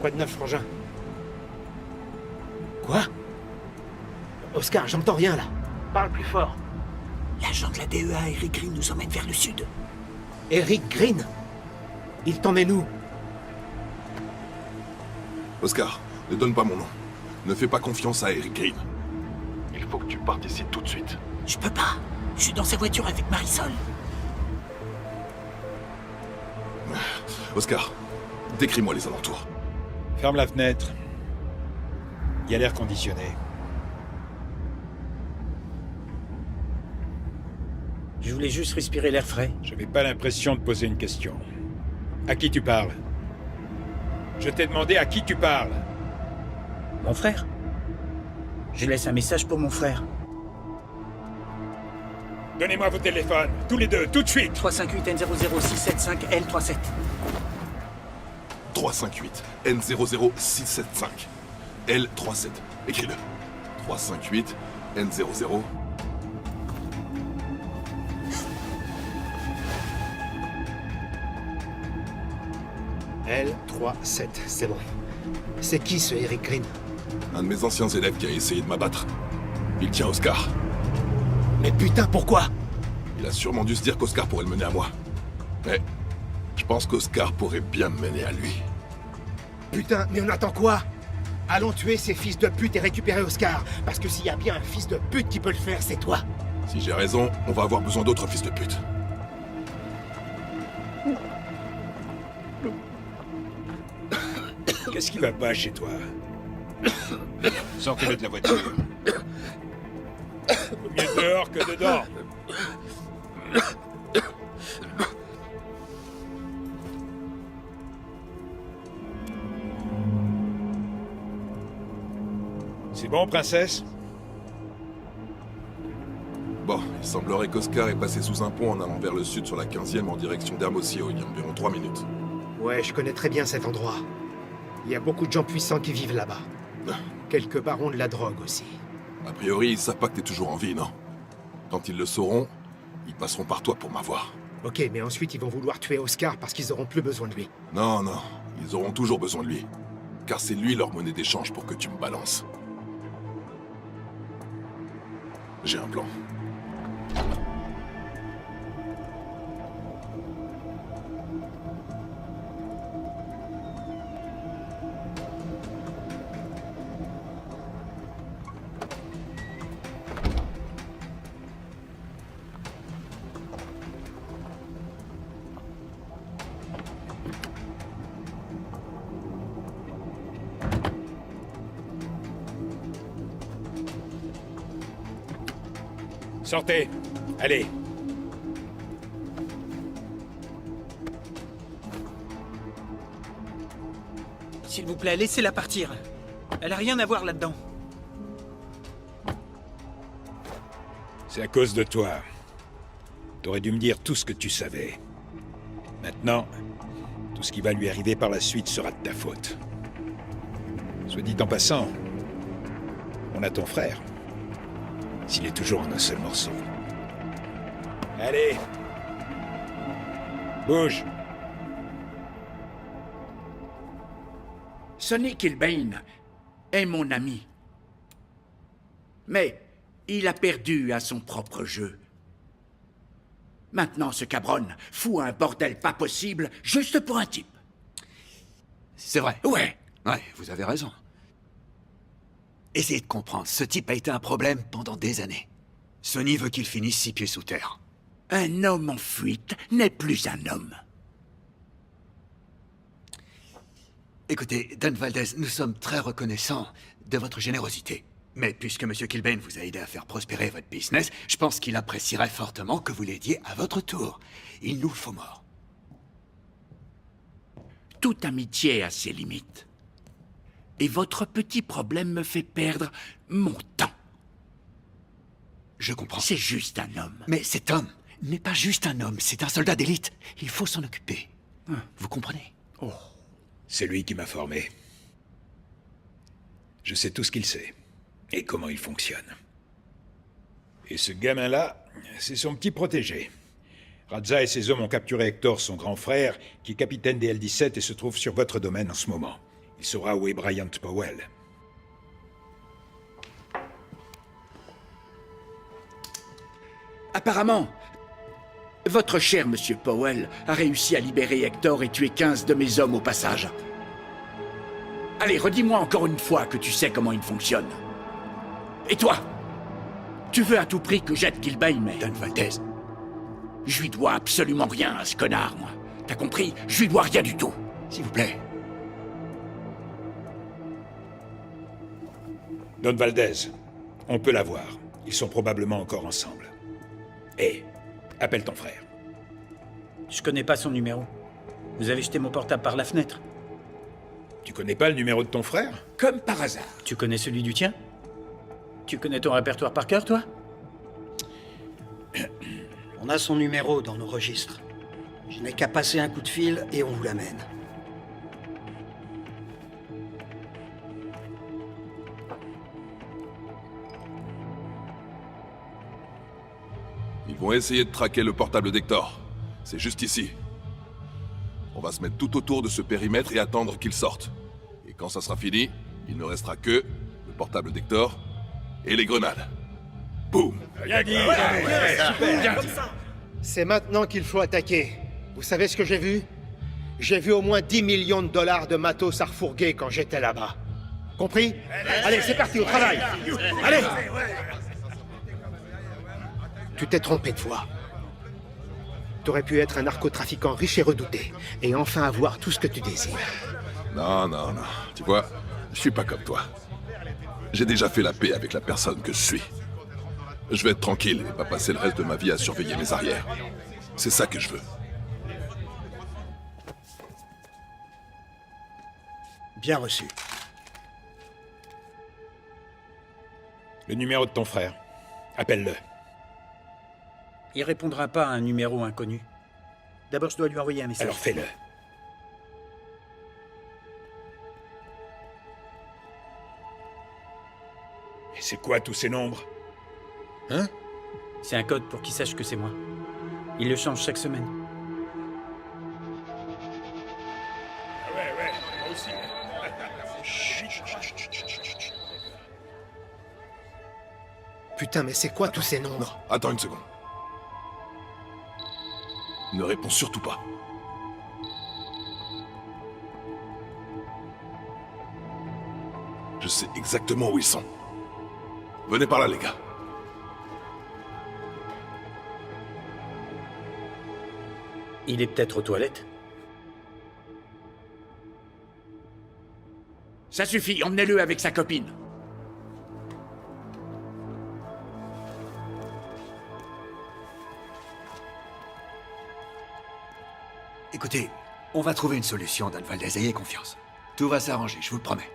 Quoi de neuf, frangin? Quoi? Oscar, j'entends rien, là. Parle plus fort. L'agent de la DEA, Eric Green, nous emmène vers le sud. Eric Green? Il t'emmène où? Oscar, ne donne pas mon nom. Ne fais pas confiance à Eric Green. Il faut que tu partes ici tout de suite. Je peux pas. Je suis dans sa voiture avec Marisol. Oscar, décris-moi les alentours. Ferme la fenêtre. Il y a l'air conditionné. Je voulais juste respirer l'air frais. J'avais pas l'impression de poser une question. À qui tu parles? Je t'ai demandé à qui tu parles. Mon frère. Je laisse un message pour mon frère. Donnez-moi vos téléphones, tous les deux, tout de suite. 358 N00675 L37. 358 N00675 L37. Écris-le. 358 N00. L37, c'est bon. C'est qui ce Eric Green? Un de mes anciens élèves qui a essayé de m'abattre. Il tient Oscar. Mais putain, pourquoi? Il a sûrement dû se dire qu'Oscar pourrait le mener à moi. Mais je pense qu'Oscar pourrait bien me mener à lui. Putain, mais on attend quoi? Allons tuer ces fils de pute et récupérer Oscar. Parce que s'il y a bien un fils de pute qui peut le faire, c'est toi. Si j'ai raison, on va avoir besoin d'autres fils de pute. Qu'est-ce qui va pas chez toi? Sortez-le de la voiture. Vaut mieux dehors que dedans. C'est bon, princesse? Bon, il semblerait qu'Oscar est passé sous un pont en allant vers le sud sur la 15e en direction d'Hermosillo il y a environ 3 minutes. Ouais, je connais très bien cet endroit. Il y a beaucoup de gens puissants qui vivent là-bas. Quelques barons de la drogue aussi. A priori, ils savent pas que t'es toujours en vie, non? Quand ils le sauront, ils passeront par toi pour m'avoir. Ok, mais ensuite ils vont vouloir tuer Oscar parce qu'ils auront plus besoin de lui. Non, non, ils auront toujours besoin de lui. Car c'est lui leur monnaie d'échange pour que tu me balances. J'ai un plan. Sortez. Allez. S'il vous plaît, laissez-la partir. Elle a rien à voir là-dedans. C'est à cause de toi. T'aurais dû me dire tout ce que tu savais. Maintenant, tout ce qui va lui arriver par la suite sera de ta faute. Soit dit en passant, on a ton frère. S'il est toujours en un seul morceau. Allez! Bouge! Sonny Kilbane est mon ami. Mais il a perdu à son propre jeu. Maintenant, ce cabron fout un bordel pas possible juste pour un type. C'est vrai. Ouais. Ouais, vous avez raison. Essayez de comprendre, ce type a été un problème pendant des années. Sonny veut qu'il finisse 6 pieds sous terre. Un homme en fuite n'est plus un homme. Écoutez, Don Valdez, nous sommes très reconnaissants de votre générosité. Mais puisque M. Kilbane vous a aidé à faire prospérer votre business, je pense qu'il apprécierait fortement que vous l'aidiez à votre tour. Il nous le faut mort. Toute amitié a ses limites. Et votre petit problème me fait perdre mon temps. Je comprends. C'est juste un homme. Mais cet homme n'est pas juste un homme, c'est un soldat d'élite. Il faut s'en occuper. Vous comprenez? C'est lui qui m'a formé. Je sais tout ce qu'il sait. Et comment il fonctionne. Et ce gamin-là, c'est son petit protégé. Radza et ses hommes ont capturé Hector, son grand frère, qui est capitaine des L-17 et se trouve sur votre domaine en ce moment. Il saura où est Bryant Powell. Apparemment, votre cher Monsieur Powell a réussi à libérer Hector et tuer 15 de mes hommes au passage. Allez, redis-moi encore une fois que tu sais comment il fonctionne. Et toi? Tu veux à tout prix que j'aide Kilbane, mais... Don Valdez, Je lui dois absolument rien à ce connard, moi. T'as compris? Je lui dois rien du tout. s'il vous plaît. Don Valdez, on peut l'avoir. Ils sont probablement encore ensemble. Hé, appelle ton frère. Je connais pas son numéro. Vous avez jeté mon portable par la fenêtre. Tu connais pas le numéro de ton frère? Comme par hasard. Tu connais celui du tien? Tu connais ton répertoire par cœur, toi? On a son numéro dans nos registres. Je n'ai qu'à passer un coup de fil et on vous l'amène. Ils vont essayer de traquer le portable d'Hector. C'est juste ici. On va se mettre tout autour de ce périmètre et attendre qu'il sorte. Et quand ça sera fini, il ne restera que le portable d'Hector et les grenades. Boum! C'est maintenant qu'il faut attaquer. Vous savez ce que j'ai vu? J'ai vu au moins 10 millions de dollars de matos à refourguer quand j'étais là-bas. Compris? Allez, c'est parti, au travail! Allez! Tu t'es trompé de voie. T'aurais pu être un narcotrafiquant riche et redouté, et enfin avoir tout ce que tu désires. Non, non, non. Tu vois, je suis pas comme toi. J'ai déjà fait la paix avec la personne que je suis. Je vais être tranquille et pas passer le reste de ma vie à surveiller mes arrières. C'est ça que je veux. Bien reçu. Le numéro de ton frère. Appelle-le. Il répondra pas à un numéro inconnu. D'abord, je dois lui envoyer un message. Alors fais-le. C'est quoi tous ces nombres? Hein? C'est un code pour qu'il sache que c'est moi. Il le change chaque semaine. Ah ouais, moi aussi. Putain, mais c'est quoi tous ces nombres? Attends une seconde. Ne réponds surtout pas. Je sais exactement où ils sont. Venez par là, les gars. Il est peut-être aux toilettes. Ça suffit, emmenez-le avec sa copine. Écoutez, on va trouver une solution, Don Valdez, ayez confiance. Tout va s'arranger, je vous le promets.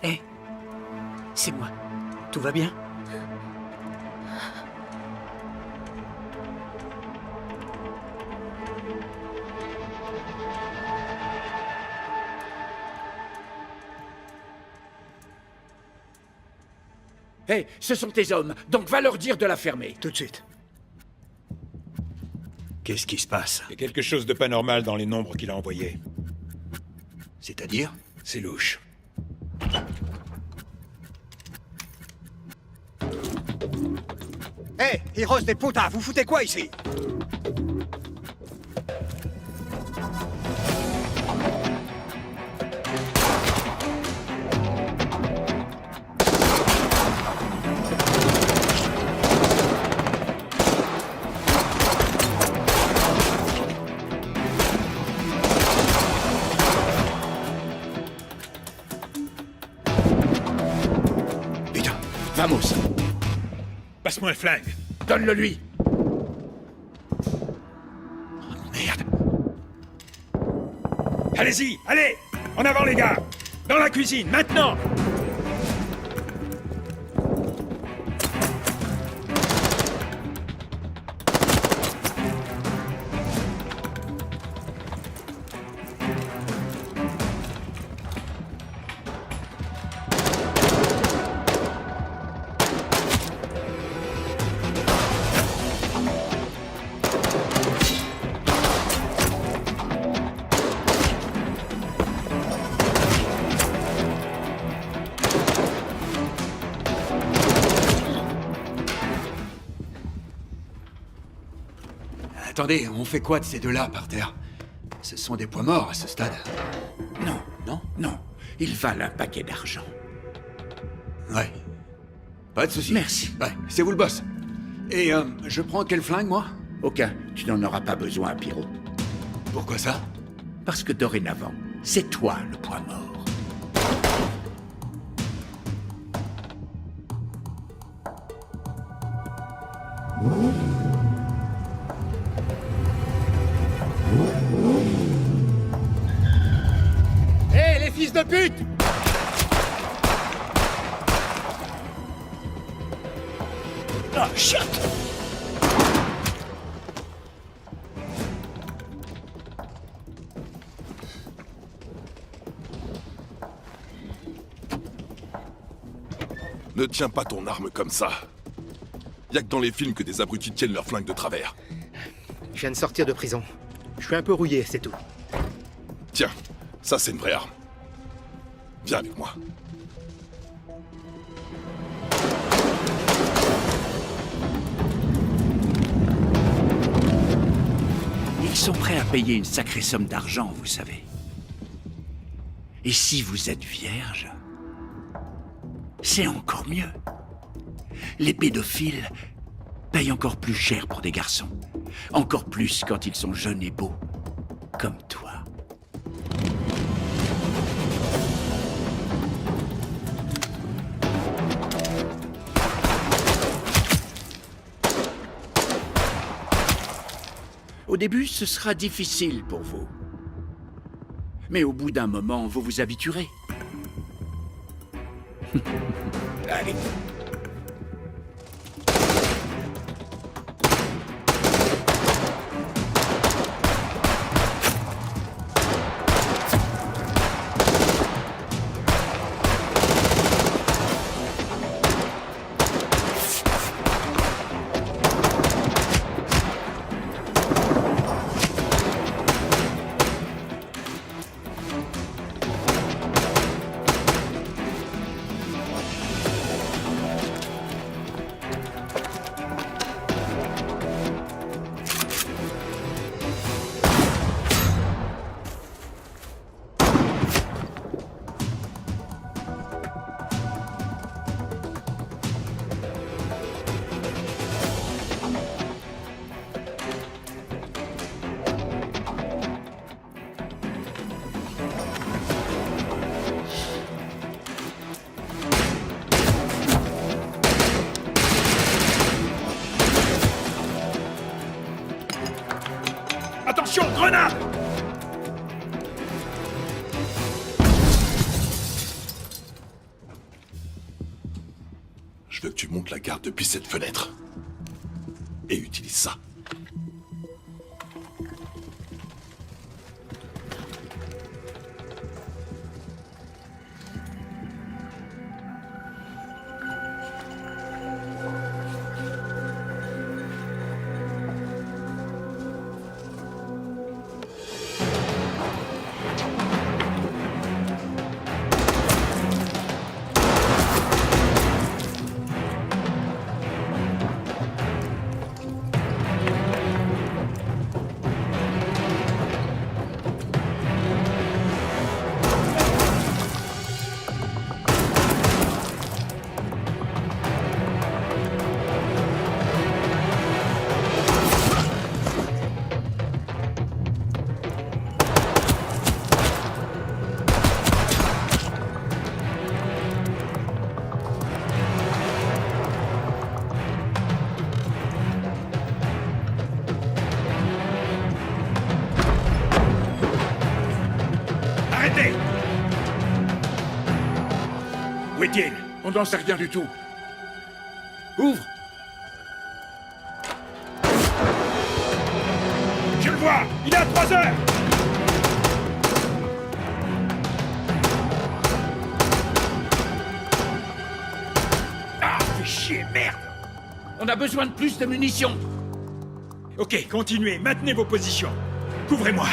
Hé, c'est moi. Tout va bien? Hé, ce sont tes hommes, donc va leur dire de la fermer. Tout de suite. Qu'est-ce qui se passe? Il y a quelque chose de pas normal dans les nombres qu'il a envoyés. C'est-à-dire? C'est louche. Hé, Heroes des putas, vous foutez quoi ici? Putain, Vamos, Passe-moi un flingue. donne-le lui. merde. Allez-y, allez! En avant, les gars! Dans la cuisine, maintenant! Attendez, on fait quoi de ces deux-là par terre? Ce sont des poids morts à ce stade. Non, Non? non, ils valent un paquet d'argent. Ouais. Pas de soucis. Merci. Ouais, c'est vous le boss. Et je prends quel flingue, moi? Aucun, tu n'en auras pas besoin, Pyro. Pourquoi ça? Parce que dorénavant, c'est toi le poids mort. Hé, les fils de pute! Ah, shit! Ne tiens pas ton arme comme ça. Y a que dans les films que des abrutis tiennent leur flingue de travers. Je viens de sortir de prison. Je suis un peu rouillé, c'est tout. Tiens, ça c'est une vraie arme. Viens avec moi. Ils sont prêts à payer une sacrée somme d'argent, vous savez. Et si vous êtes vierge, c'est encore mieux. Les pédophiles payent encore plus cher pour des garçons. Encore plus quand ils sont jeunes et beaux, comme toi. Au début, ce sera difficile pour vous. Mais au bout d'un moment, vous vous habituerez. Allez. veux que tu montes la garde depuis cette fenêtre. Et utilise ça. Arrêtez! Où est-il? On n'en sait rien du tout. Ouvre! Je le vois! Il est à 3 heures! Ah, fais chier, merde! On a besoin de plus de munitions. Ok, continuez, maintenez vos positions. Couvrez-moi.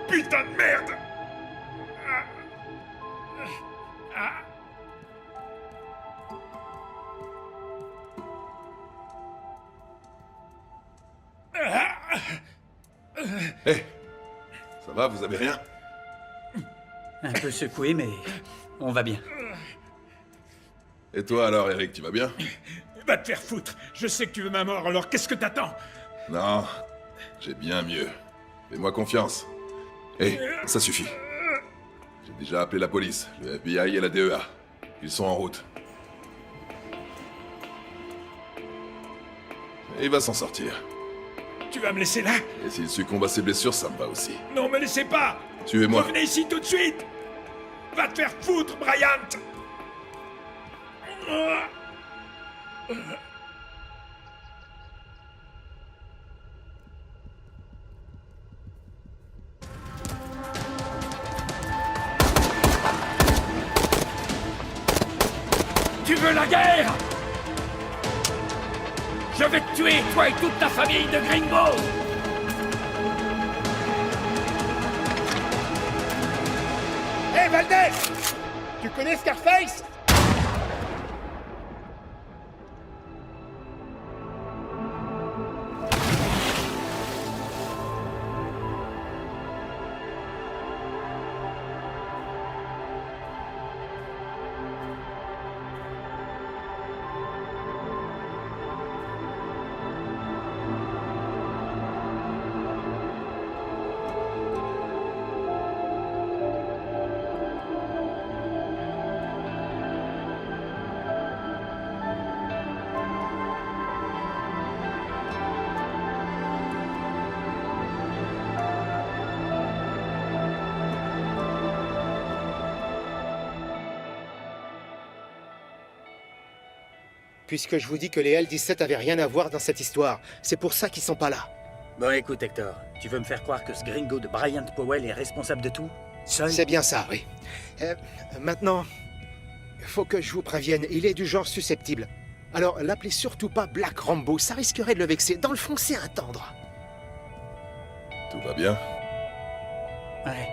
Putain de merde! Hé! Ça va, vous avez rien? Un peu secoué, mais on va bien. Et toi alors, Eric, tu vas bien? Va te faire foutre. Je sais que tu veux ma mort, alors qu'est-ce que t'attends? Non, j'ai bien mieux. Fais-moi confiance. Hé, ça suffit. J'ai déjà appelé la police, le FBI et la DEA. Ils sont en route. Et il va s'en sortir. Tu vas me laisser là? Et s'il succombe à ses blessures, ça me va aussi. Non, me laissez pas! Suivez-moi. Revenez ici tout de suite! Va te faire foutre, Bryant! Tu veux la guerre? Je vais te tuer, toi et toute ta famille de gringos! Hé, Valdez! Tu connais Scarface? puisque je vous dis que les L-17 avaient rien à voir dans cette histoire. C'est pour ça qu'ils sont pas là. Bon, écoute, Hector, tu veux me faire croire que ce gringo de Bryant Powell est responsable de tout? Seul? C'est bien ça, oui. Maintenant, faut que je vous prévienne, il est du genre susceptible. Alors, l'appelez surtout pas Black Rambo, ça risquerait de le vexer. Dans le fond, c'est un tendre. Tout va bien? Ouais.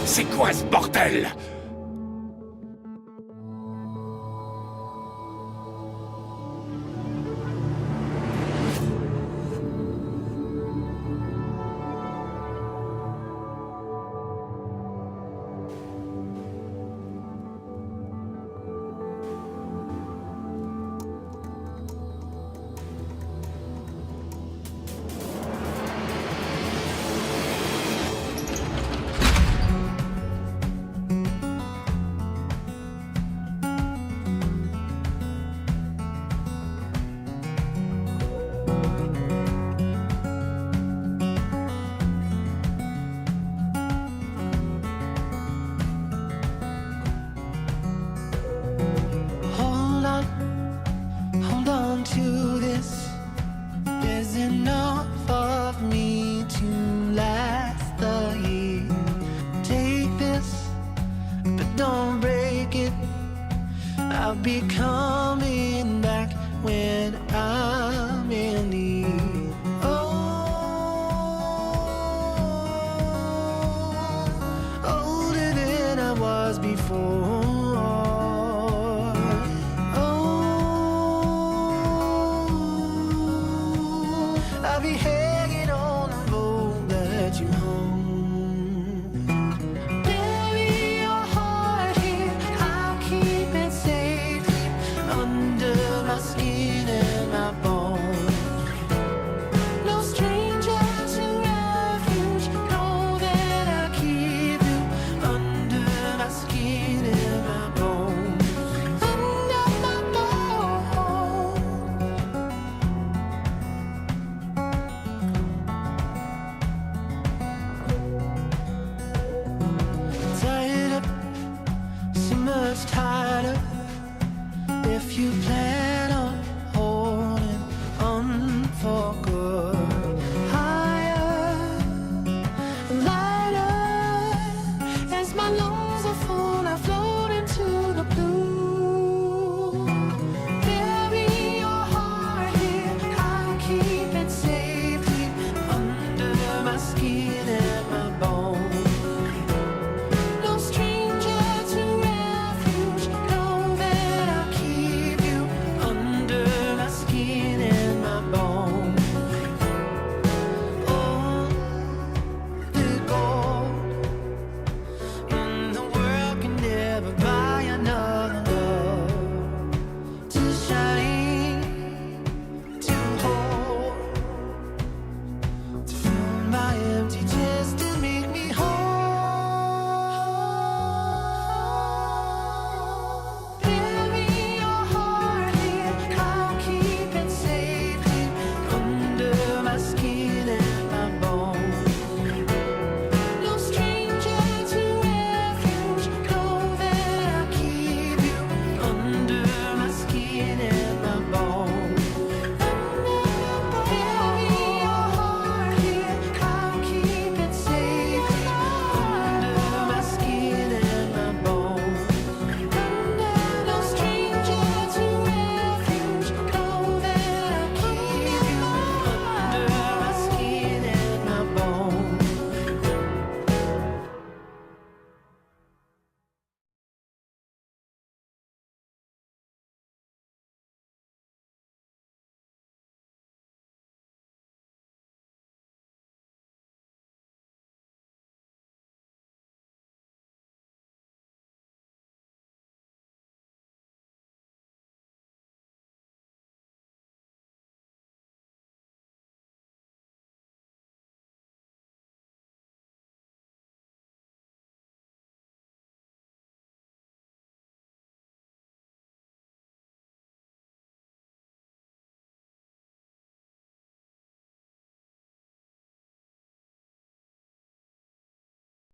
C'est quoi ce bordel? Hold on to this. There's enough of me to last the year. Take this, but don't break it. I'll be coming back when I'm in need. Oh, older than I was before. I'll be hanging on the road that you home. Bury your heart here, I'll keep it safely under my skin and my bones. No stranger to refuge, know that I'll keep you under my skin and my bones. Under my bones. Tied up, so much tied up. If you plan on holding on for